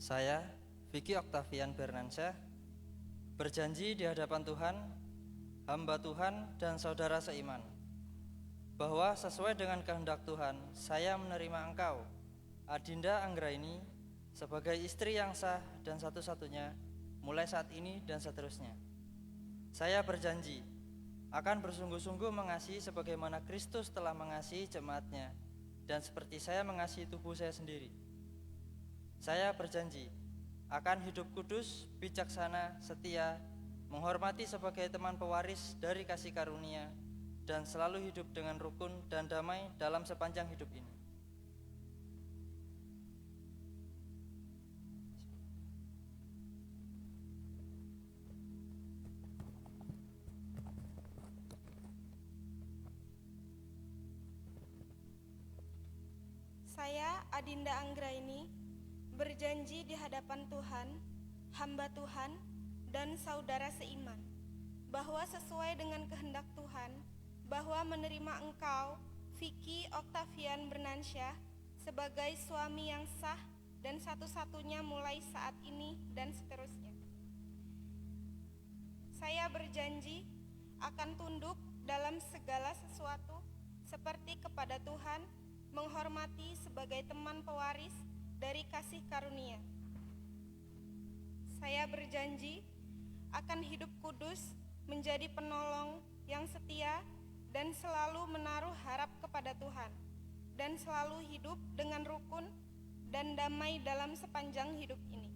Saya, Vicky Octavian Bernansyah, berjanji di hadapan Tuhan, hamba Tuhan dan saudara seiman, bahwa sesuai dengan kehendak Tuhan, saya menerima engkau, Adinda Anggraini, sebagai istri yang sah dan satu-satunya, mulai saat ini dan seterusnya. Saya berjanji akan bersungguh-sungguh mengasihi sebagaimana Kristus telah mengasihi jemaatnya, dan seperti saya mengasihi tubuh saya sendiri. Saya berjanji akan hidup kudus, bijaksana, setia, menghormati sebagai teman pewaris dari kasih karunia, dan selalu hidup dengan rukun dan damai dalam sepanjang hidup ini. Saya, Adinda Anggraini, berjanji di hadapan Tuhan, hamba Tuhan, dan saudara seiman, bahwa sesuai dengan kehendak Tuhan, bahwa menerima engkau, Vicky Octavian Bernansyah, sebagai suami yang sah dan satu-satunya mulai saat ini dan seterusnya. Saya berjanji akan tunduk dalam segala sesuatu seperti kepada Tuhan, menghormati sebagai teman pewaris dari kasih karunia. Saya berjanji akan hidup kudus, menjadi penolong yang setia dan selalu menaruh harap kepada Tuhan, dan selalu hidup dengan rukun dan damai dalam sepanjang hidup ini.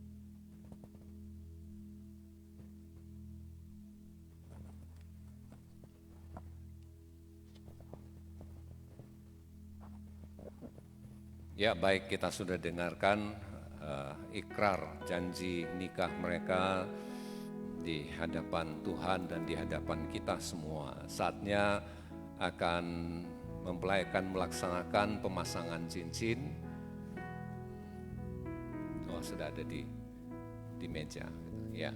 Ya, baik, kita sudah dengarkan ikrar janji nikah mereka di hadapan Tuhan dan di hadapan kita semua. Saatnya akan melaksanakan pemasangan cincin. Oh, sudah ada di meja, ya.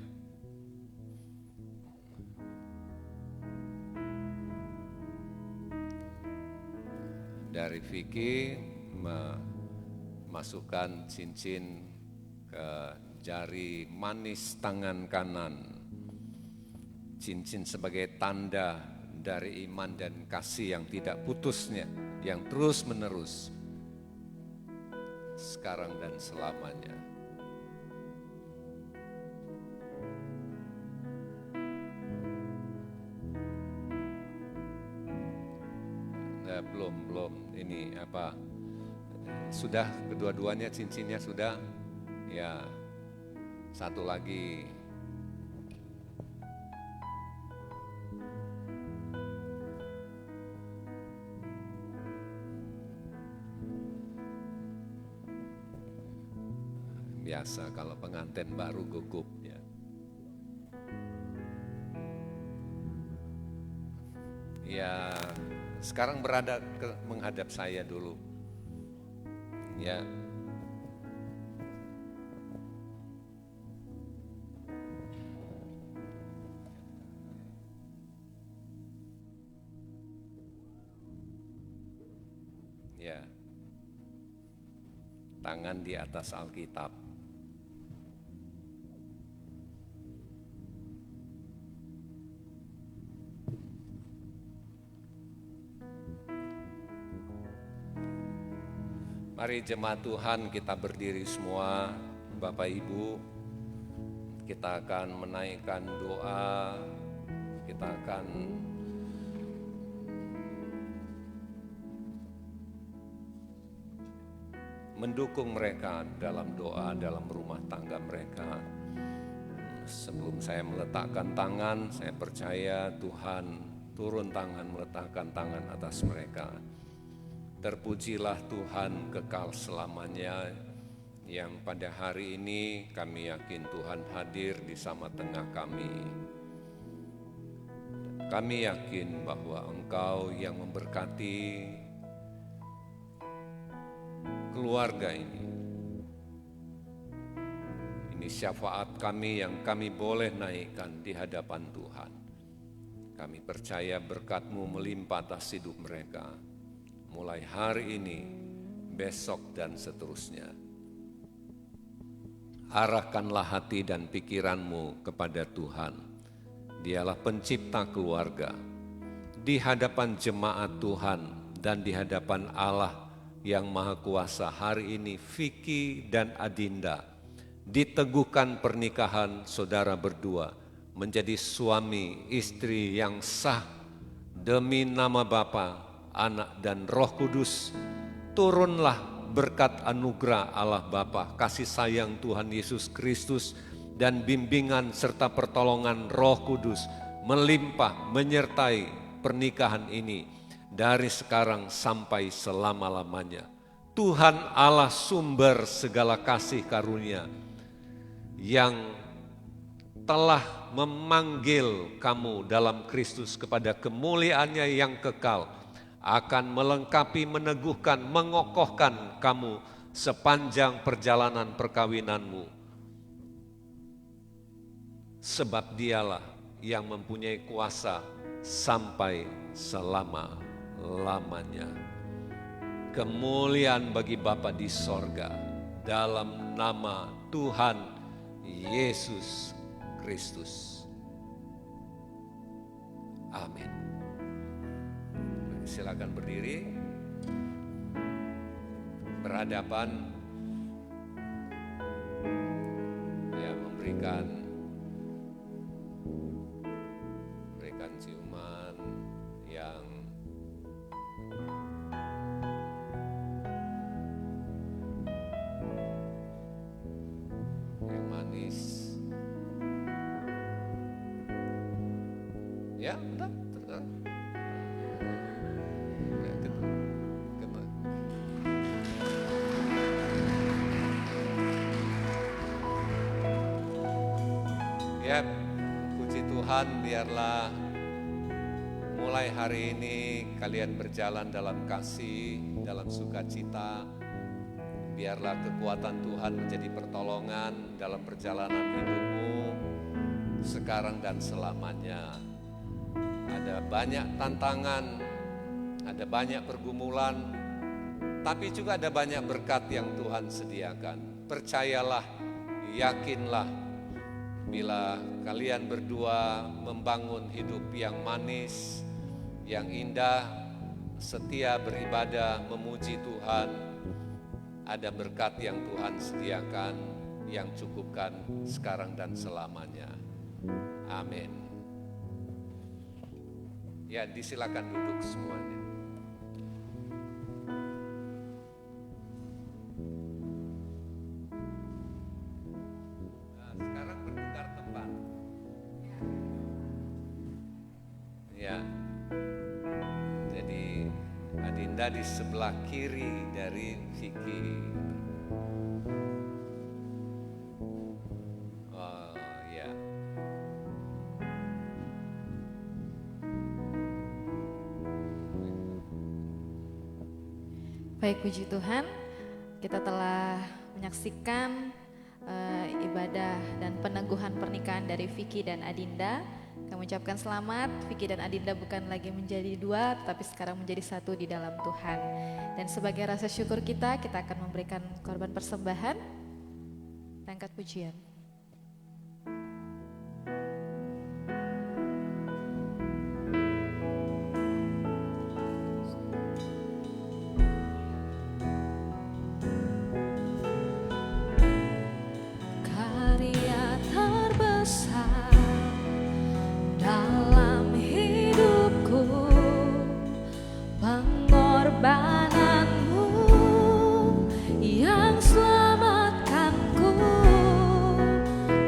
Dari Vicky memasukkan cincin ke jari manis tangan kanan. Cincin sebagai tanda dari iman dan kasih yang tidak putusnya, yang terus menerus, sekarang dan selamanya. Belum ini apa, sudah kedua-duanya cincinnya sudah, ya satu lagi. Biasa kalau pengantin baru gugup ya. Ya, sekarang menghadap saya dulu. Ya. Ya. Tangan di atas Alkitab. Mari jemaat Tuhan, kita berdiri semua, Bapak Ibu. Kita akan menaikkan doa, kita akan mendukung mereka dalam doa, dalam rumah tangga mereka. Sebelum saya meletakkan tangan, saya percaya Tuhan turun tangan, meletakkan tangan atas mereka. Terpujilah Tuhan kekal selamanya, yang pada hari ini kami yakin Tuhan hadir di sama tengah kami. Kami yakin bahwa Engkau yang memberkati keluarga ini. Ini syafaat kami yang kami boleh naikkan di hadapan Tuhan. Kami percaya berkat-Mu melimpah atas hidup mereka. Mulai hari ini, besok dan seterusnya. Arahkanlah hati dan pikiranmu kepada Tuhan. Dialah pencipta keluarga. Di hadapan jemaat Tuhan dan di hadapan Allah yang Maha Kuasa, hari ini Vicky dan Adinda diteguhkan pernikahan saudara berdua menjadi suami istri yang sah demi nama Bapa, Anak dan Roh Kudus. Turunlah berkat anugerah Allah Bapa, kasih sayang Tuhan Yesus Kristus, dan bimbingan serta pertolongan Roh Kudus melimpah menyertai pernikahan ini dari sekarang sampai selama-lamanya. Tuhan Allah sumber segala kasih karunia yang telah memanggil kamu dalam Kristus kepada kemuliaannya yang kekal, akan melengkapi, meneguhkan, mengokohkan kamu sepanjang perjalanan perkawinanmu. Sebab Dialah yang mempunyai kuasa sampai selama-lamanya. Kemuliaan bagi Bapa di sorga, dalam nama Tuhan Yesus Kristus. Amin. Silakan berdiri, berhadapan, ya, memberikan ciuman yang manis. Ya, udah. Ya, puji Tuhan, biarlah mulai hari ini kalian berjalan dalam kasih, dalam sukacita. Biarlah kekuatan Tuhan menjadi pertolongan dalam perjalanan hidupmu sekarang dan selamanya. Ada banyak tantangan, ada banyak pergumulan, tapi juga ada banyak berkat yang Tuhan sediakan. Percayalah, yakinlah, bila kalian berdua membangun hidup yang manis, yang indah, setia beribadah, memuji Tuhan, ada berkat yang Tuhan sediakan, yang cukupkan sekarang dan selamanya. Amin. Ya, disilakan duduk semuanya. Nah, sekarang bertukar tempat. Ya. Jadi Adinda di sebelah kiri dari Vicky. Oh, ya. Baik, puji Tuhan, kita telah menyaksikan ibadah dan peneguhan pernikahan dari Vicky dan Adinda. Kami ucapkan selamat, Vicky dan Adinda bukan lagi menjadi dua, tapi sekarang menjadi satu di dalam Tuhan. Dan sebagai rasa syukur kita akan memberikan korban persembahan, angkat pujian. Dalam hidupku, pengorbananmu yang selamatkanku,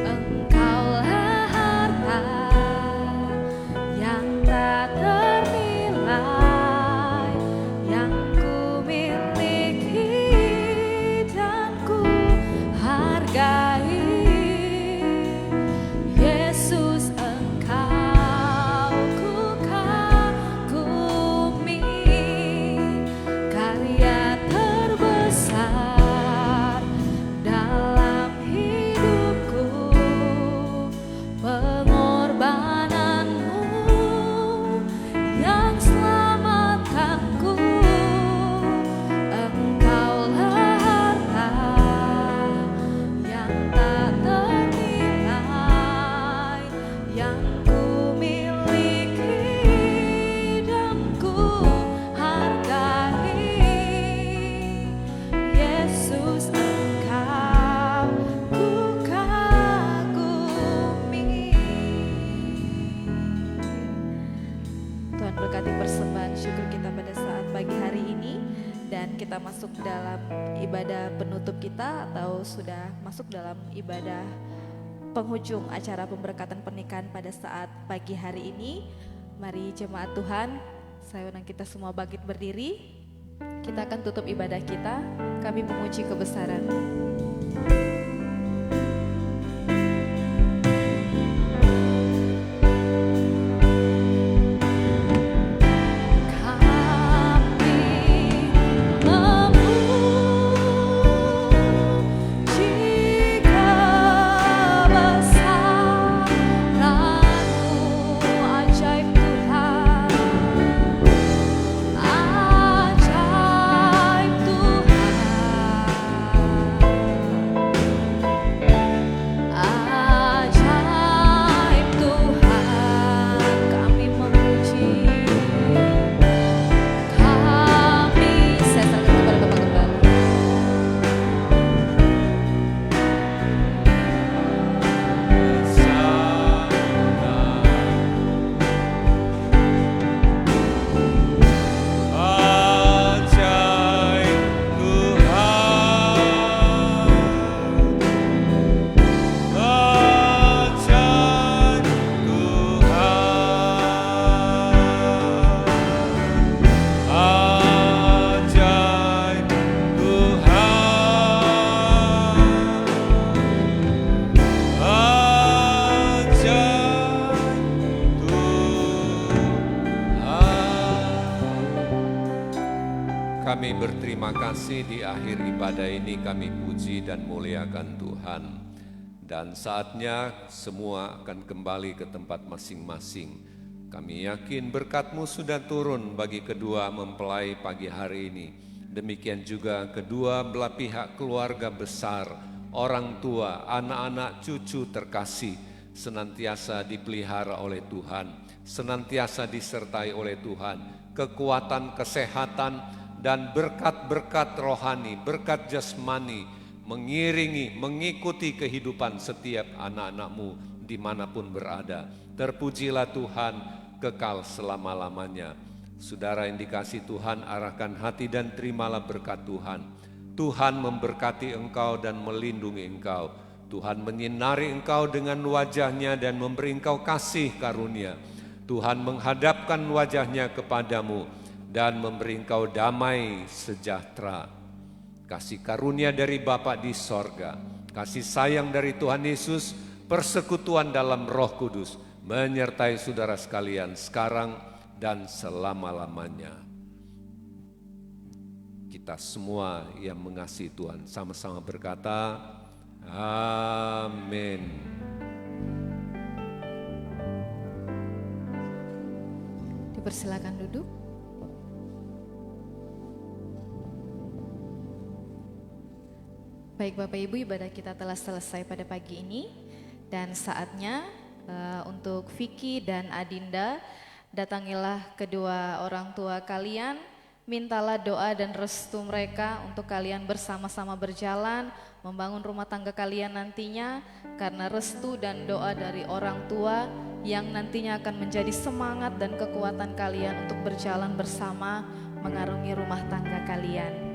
engkaulah harta yang tak ternilai, yang ku miliki dan ku hargai. Yesus, Engkau ku kagumi, karya terbesar dalam hidupku, pengorbananmu yang selamatkanku, engkaulah harta yang tak ternilai, yang ku miliki dan ku hargai. Yesus, Engkau ku kagumi. Tuhan berkati persembahan syukur kita pada saat pagi hari ini, dan kita masuk dalam ibadah penutup kita atau sudah masuk dalam ibadah penghujung acara pemberkatan pernikahan pada saat pagi hari ini. Mari jemaat Tuhan, saya undang kita semua bangkit berdiri. Kita akan tutup ibadah kita, kami memuji kebesaran. Ajaib Tuhan, Kami berterima kasih di akhir ibadah ini kami puji dan muliakan Tuhan. Dan saatnya semua akan kembali ke tempat masing-masing. Kami yakin berkat-Mu sudah turun bagi kedua mempelai pagi hari ini. Demikian juga kedua belah pihak keluarga besar, orang tua, anak-anak, cucu terkasih, senantiasa dipelihara oleh Tuhan, senantiasa disertai oleh Tuhan, kekuatan, kesehatan, dan berkat-berkat rohani, berkat jasmani, mengiringi, mengikuti kehidupan setiap anak-anak-Mu dimanapun berada. Terpujilah Tuhan kekal selama-lamanya. Saudara yang dikasihi Tuhan, arahkan hati dan terimalah berkat Tuhan. Tuhan memberkati engkau dan melindungi engkau. Tuhan menyinari engkau dengan wajah-Nya dan memberi engkau kasih karunia. Tuhan menghadapkan wajah-Nya kepadamu dan memberi engkau damai sejahtera. Kasih karunia dari Bapa di sorga, kasih sayang dari Tuhan Yesus, persekutuan dalam Roh Kudus menyertai saudara sekalian sekarang dan selama-lamanya. Kita semua yang mengasihi Tuhan sama-sama berkata, amin. Dipersilakan duduk. Baik Bapak Ibu, ibadah kita telah selesai pada pagi ini dan saatnya untuk Vicky dan Adinda, datangilah kedua orang tua kalian, mintalah doa dan restu mereka untuk kalian bersama-sama berjalan, membangun rumah tangga kalian nantinya, karena restu dan doa dari orang tua yang nantinya akan menjadi semangat dan kekuatan kalian untuk berjalan bersama mengarungi rumah tangga kalian.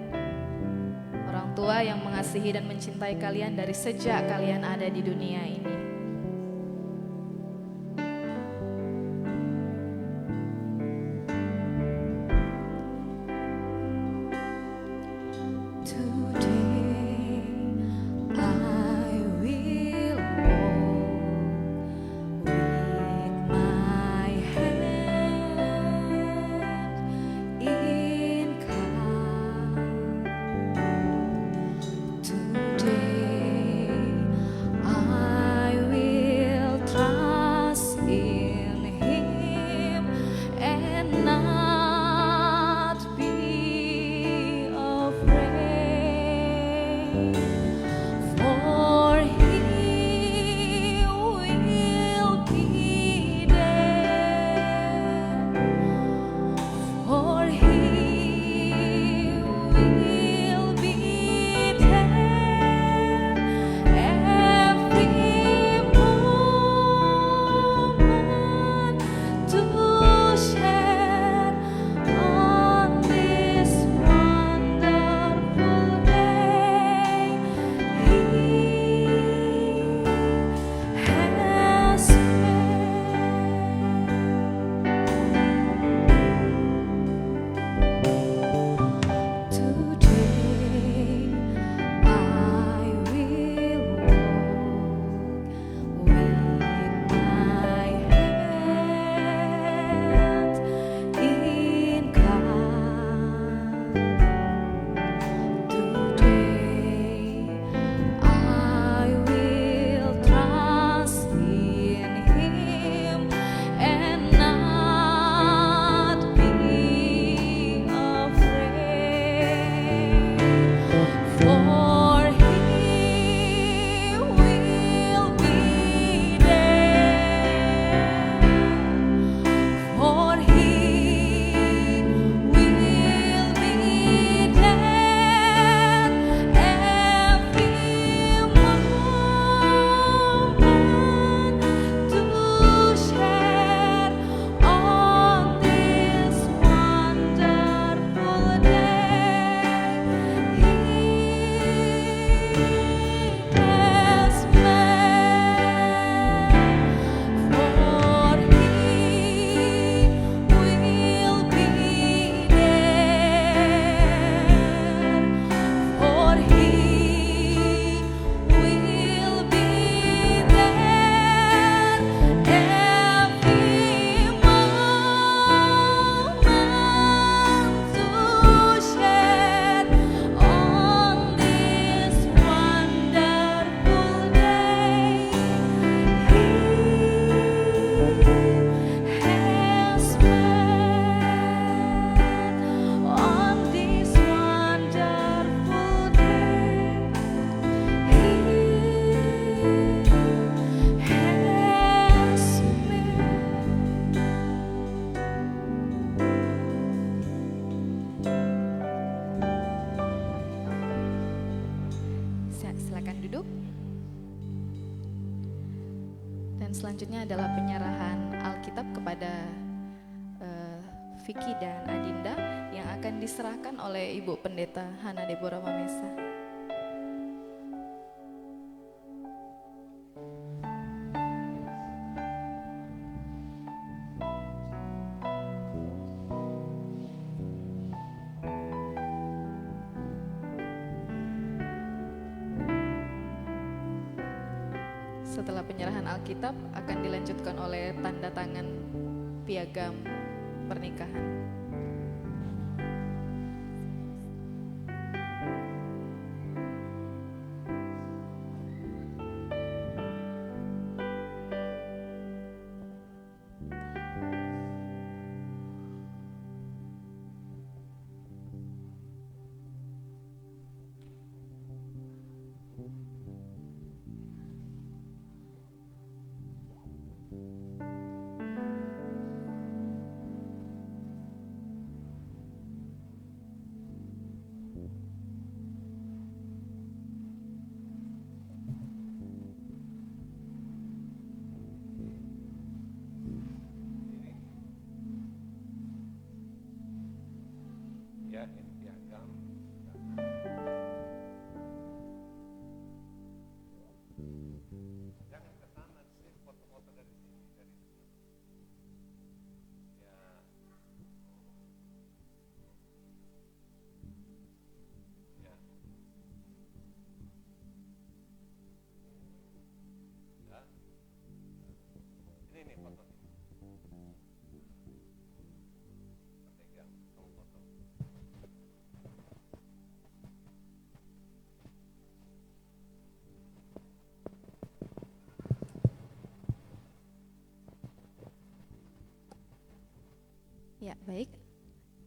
Orang tua yang mengasihi dan mencintai kalian dari sejak kalian ada di dunia ini. I Dan selanjutnya adalah penyerahan Alkitab kepada Vicky dan Adinda yang akan diserahkan oleh Ibu Pendeta Hana Deborah Mamesa. Setelah penyerahan Alkitab akan dilanjutkan oleh tanda tangan piagam pernikahan. Ya, ini piagam. Jangan ke sana sih, foto-foto dari sini, dari depan. Ya. Ya. Ya. Ini nih fotonya. Pegang, kamu foto. Ya, baik.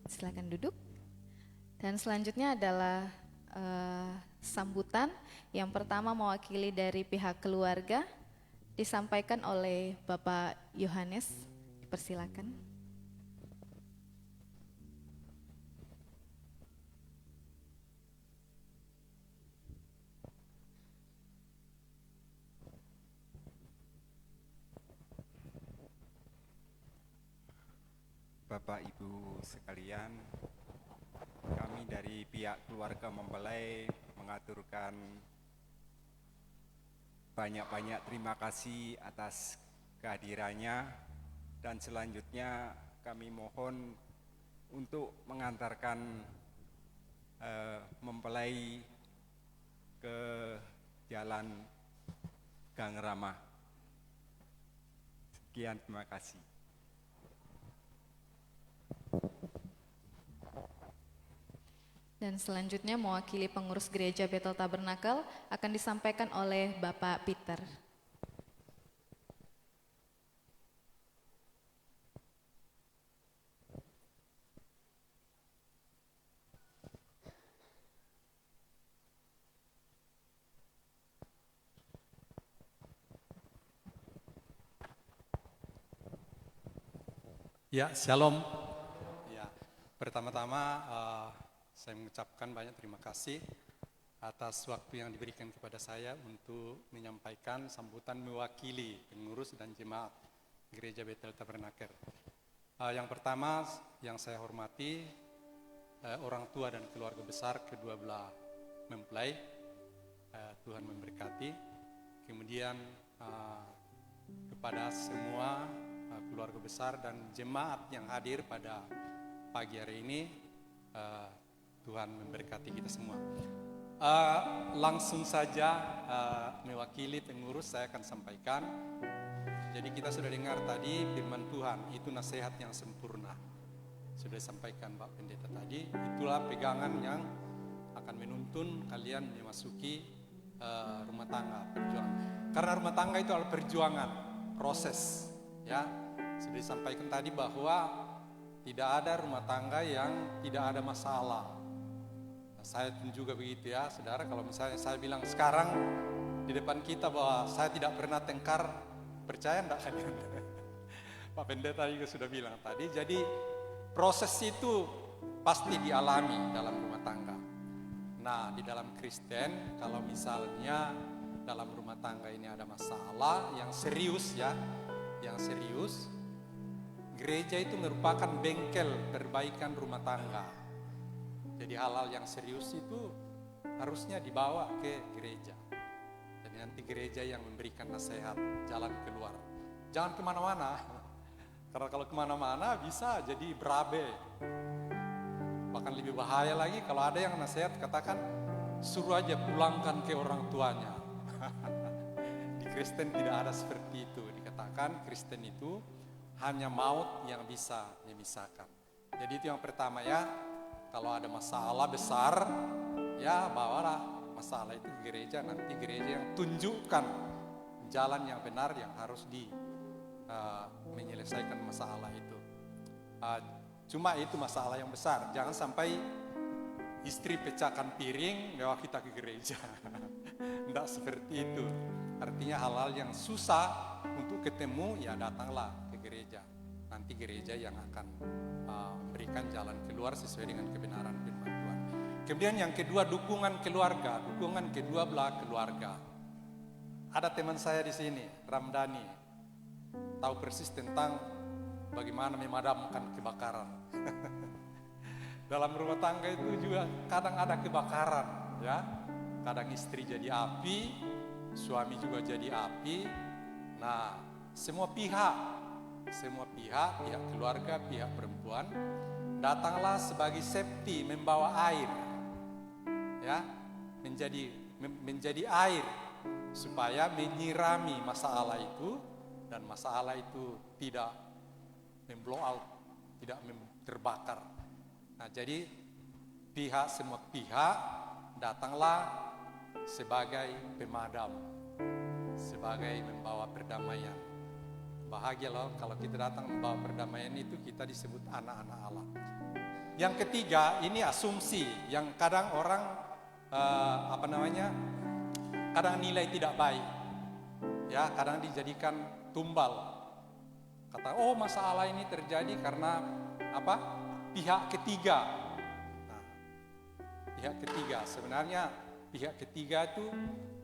Silakan duduk. Dan selanjutnya adalah sambutan. Yang pertama mewakili dari pihak keluarga disampaikan oleh Bapak Yohanes. Dipersilakan. Bapak Ibu sekalian, kami dari pihak keluarga mempelai mengaturkan banyak-banyak terima kasih atas kehadirannya, dan selanjutnya kami mohon untuk mengantarkan mempelai ke jalan Gang Rama. Sekian, terima kasih. Dan selanjutnya mewakili pengurus gereja Bethel Tabernakel akan disampaikan oleh Bapak Peter. Ya, shalom. Ya, pertama-tama saya mengucapkan banyak terima kasih atas waktu yang diberikan kepada saya untuk menyampaikan sambutan mewakili pengurus dan jemaat Gereja Bethel Tabernakel. Yang pertama yang saya hormati orang tua dan keluarga besar kedua belah mempelai, Tuhan memberkati. Kemudian kepada semua keluarga besar dan jemaat yang hadir pada pagi hari ini, Tuhan memberkati kita semua. Langsung saja mewakili pengurus saya akan sampaikan. Jadi kita sudah dengar tadi firman Tuhan, itu nasihat yang sempurna. Sudah disampaikan Pak Pendeta tadi, itulah pegangan yang akan menuntun kalian memasuki rumah tangga, perjuangan. Karena rumah tangga itu adalah perjuangan, proses, ya. Sudah disampaikan tadi bahwa tidak ada rumah tangga yang tidak ada masalah. Nah, saya pun juga begitu ya, saudara. Kalau misalnya saya bilang sekarang di depan kita bahwa saya tidak pernah tengkar, percaya enggak kalian? Pak Pendeta juga sudah bilang tadi. Jadi proses itu pasti dialami dalam rumah tangga. Nah, di dalam Kristen, kalau misalnya dalam rumah tangga ini ada masalah yang serius ya, yang serius, gereja itu merupakan bengkel perbaikan rumah tangga. Jadi hal-hal yang serius itu harusnya dibawa ke gereja. Jadi nanti gereja yang memberikan nasihat jalan keluar. Jangan kemana-mana, karena kalau kemana-mana bisa jadi berabe. Bahkan lebih bahaya lagi kalau ada yang nasihat katakan suruh aja pulangkan ke orang tuanya. Di Kristen tidak ada seperti itu. Dikatakan Kristen itu hanya maut yang bisa memisahkan. Jadi itu yang pertama ya. Kalau ada masalah besar, ya bawalah masalah itu ke gereja. Nanti gereja yang tunjukkan jalan yang benar yang harus menyelesaikan masalah itu. Cuma itu masalah yang besar. Jangan sampai istri pecahkan piring, bawa kita ke gereja. Tidak seperti itu. Artinya hal-hal yang susah untuk ketemu, ya datanglah ke gereja. Nanti gereja yang akan memberikan jalan keluar sesuai dengan kebenaran firman Tuhan. Kemudian yang kedua, dukungan keluarga. Dukungan kedua belah keluarga. Ada teman saya di sini, Ramdhani, tahu persis tentang bagaimana memadamkan kebakaran. Dalam rumah tangga itu juga kadang ada kebakaran, ya. Kadang istri jadi api, suami juga jadi api. Nah, semua pihak, pihak keluarga, pihak perempuan, datanglah sebagai safety, membawa air, ya, menjadi air supaya menyirami masalah itu dan masalah itu tidak memblow out, tidak terbakar. Nah, jadi semua pihak datanglah sebagai pemadam, sebagai membawa perdamaian. Bahagia loh kalau kita datang membawa perdamaian itu, kita disebut anak-anak Allah. Yang ketiga, ini asumsi yang kadang orang kadang nilai tidak baik. Ya, kadang dijadikan tumbal. Kata, oh masalah ini terjadi karena apa? Pihak ketiga. Nah, pihak ketiga, sebenarnya pihak ketiga itu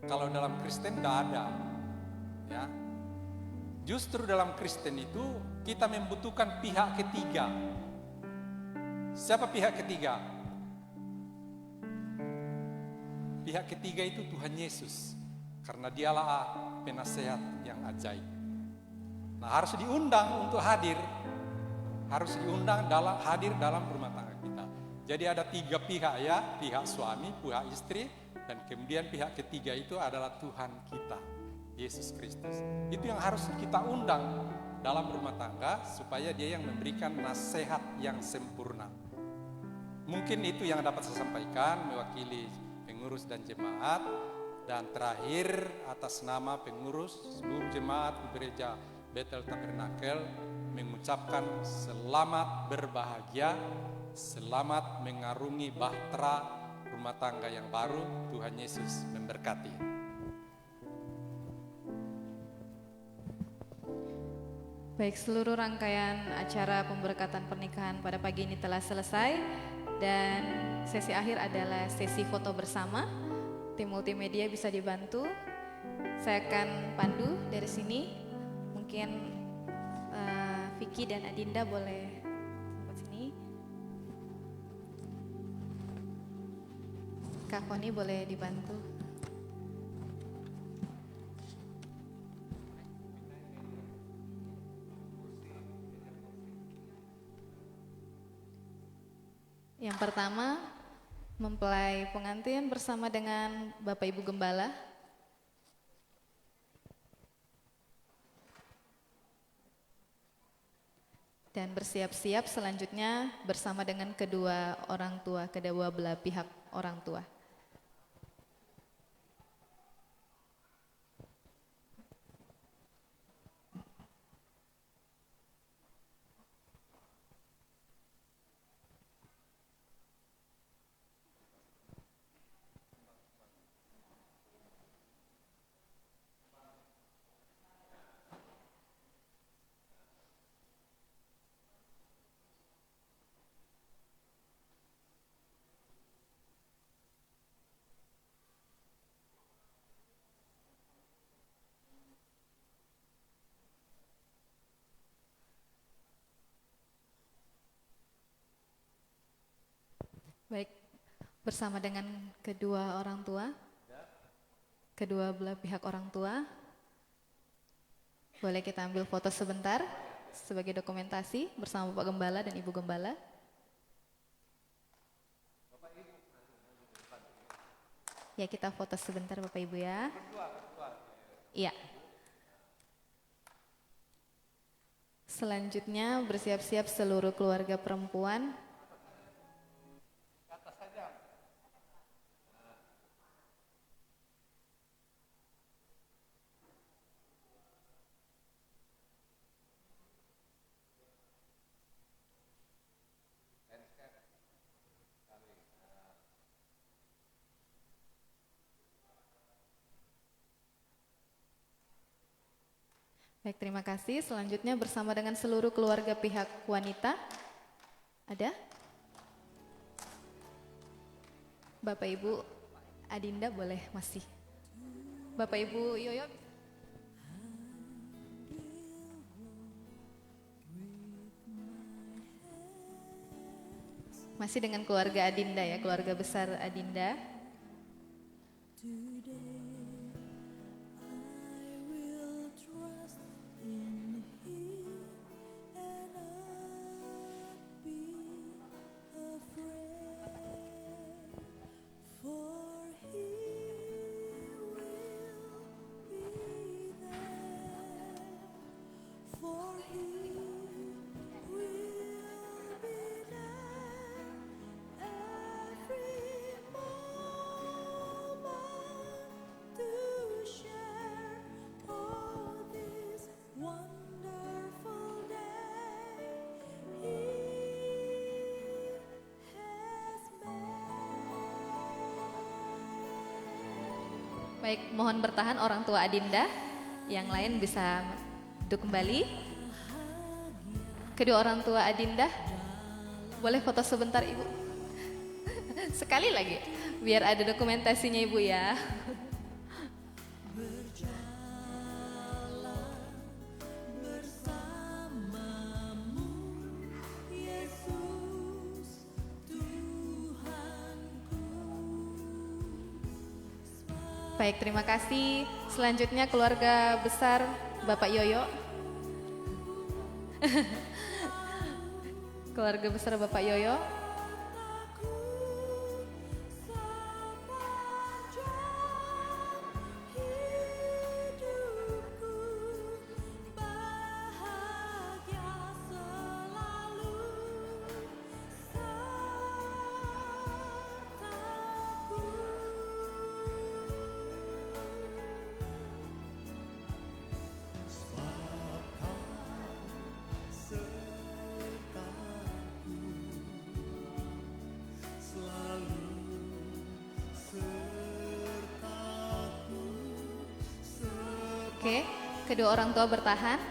kalau dalam Kristen tidak ada. Ya. Justru dalam Kristen itu kita membutuhkan pihak ketiga. Siapa pihak ketiga? Pihak ketiga itu Tuhan Yesus. Karena dialah penasehat yang ajaib. Nah, harus diundang untuk hadir. Harus diundang hadir dalam rumah tangga kita. Jadi ada 3 pihak ya, pihak suami, pihak istri, dan kemudian pihak ketiga itu adalah Tuhan kita, Yesus Kristus. Itu yang harus kita undang dalam rumah tangga supaya dia yang memberikan nasihat yang sempurna. Mungkin itu yang dapat saya sampaikan mewakili pengurus dan jemaat. Dan terakhir atas nama pengurus seluruh jemaat gereja Bethel Tabernakel mengucapkan selamat berbahagia, selamat mengarungi bahtera rumah tangga yang baru. Tuhan Yesus memberkati. Baik, seluruh rangkaian acara pemberkatan pernikahan pada pagi ini telah selesai dan sesi akhir adalah sesi foto bersama. Tim multimedia bisa dibantu. Saya akan pandu dari sini. Mungkin Vicky dan Adinda boleh tempat sini. Kak Koni boleh dibantu. Yang pertama, mempelai pengantin bersama dengan Bapak Ibu Gembala. Dan bersiap-siap selanjutnya bersama dengan kedua orang tua, kedua belah pihak orang tua. Baik, bersama dengan kedua orang tua, kedua belah pihak orang tua, boleh kita ambil foto sebentar sebagai dokumentasi bersama Bapak Gembala dan Ibu Gembala. Ya, kita foto sebentar Bapak Ibu ya. Iya. Selanjutnya bersiap-siap seluruh keluarga perempuan. Baik, terima kasih. Selanjutnya bersama dengan seluruh keluarga pihak wanita. Ada? Bapak Ibu Adinda boleh masih. Bapak Ibu Yoyo. Masih dengan keluarga Adinda ya, keluarga besar Adinda. Baik, mohon bertahan orang tua Adinda, yang lain bisa duduk kembali. Kedua orang tua Adinda, boleh foto sebentar Ibu? Sekali lagi, biar ada dokumentasinya Ibu ya. Baik, terima kasih. Selanjutnya keluarga besar Bapak Yoyo. Keluarga besar Bapak Yoyo. Oke, kedua orang tua bertahan.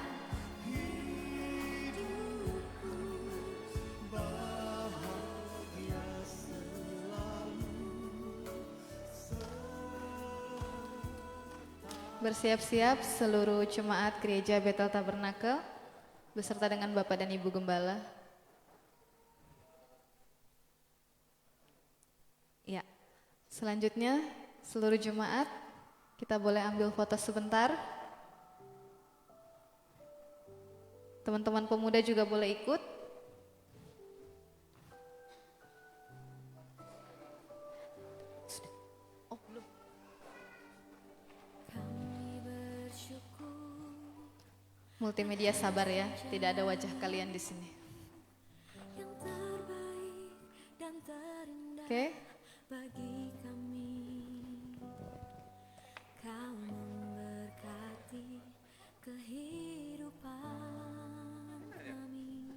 Bersiap-siap seluruh jemaat Gereja Bethel Tabernakel beserta dengan Bapak dan Ibu Gembala. Ya, selanjutnya seluruh jemaat kita boleh ambil foto sebentar. Teman-teman pemuda juga boleh ikut. Oh, belum. Multimedia sabar ya, tidak ada wajah kalian di sini. Oke. Bagi kami, Kau memberkati kehidupan kami,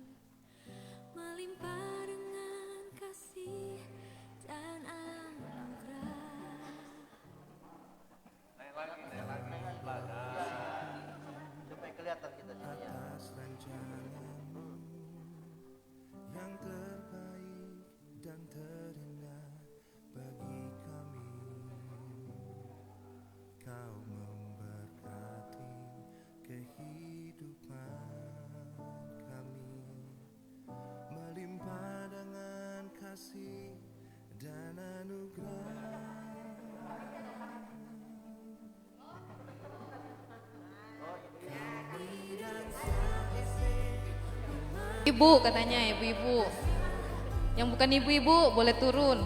melimpah dengan kasih dan anugerah. Supaya kelihatan kita sini ya. Atas rencanamu yang terbaik dan terindah bagi kami, Kau Ibu katanya, ibu-ibu. Yang bukan ibu-ibu boleh turun.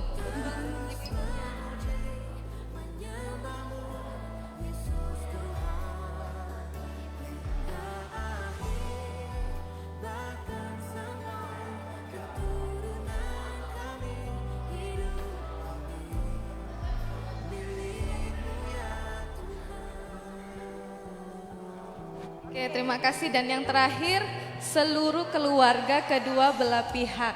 Oke, terima kasih. Dan yang terakhir, seluruh keluarga kedua belah pihak.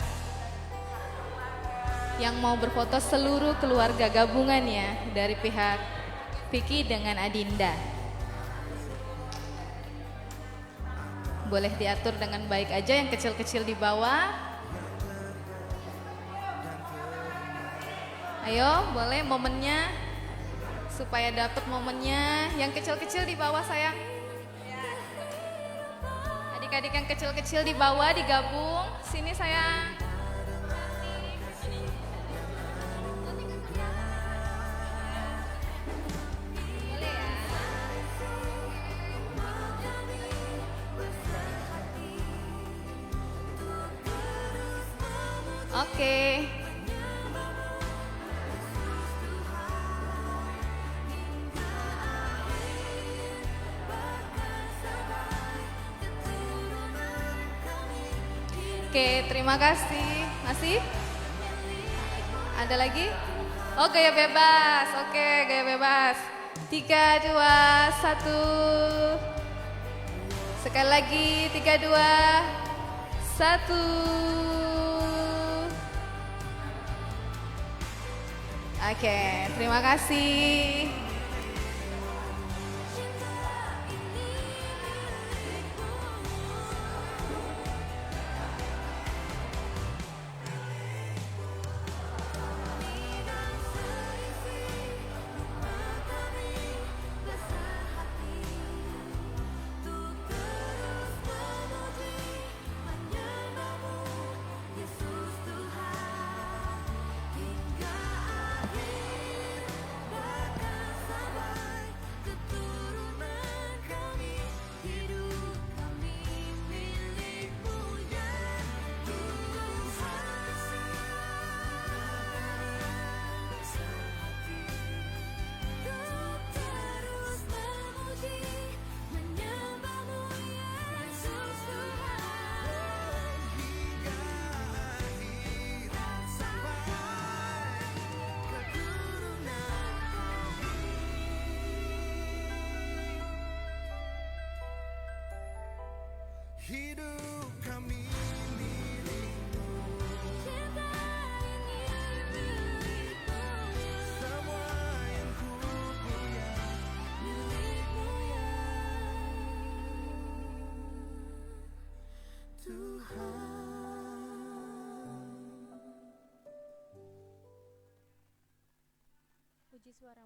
Yang mau berfoto seluruh keluarga gabungan ya, dari pihak Vicky dengan Adinda. Boleh diatur dengan baik aja, yang kecil-kecil di bawah. Ayo, boleh momennya, supaya dapat momennya. Yang kecil-kecil di bawah sayang. Adik-adik yang kecil-kecil di bawah digabung. Sini sayang. Boleh ya. Oke. Oke, terima kasih. Masih? Ada lagi? Oh, gaya bebas. Oke, gaya bebas. 3, 2, 1. Sekali lagi, 3, 2, 1. Oke, terima kasih. Hidup kami semua yang ku punya milikmu ya Tuhan. Puji suara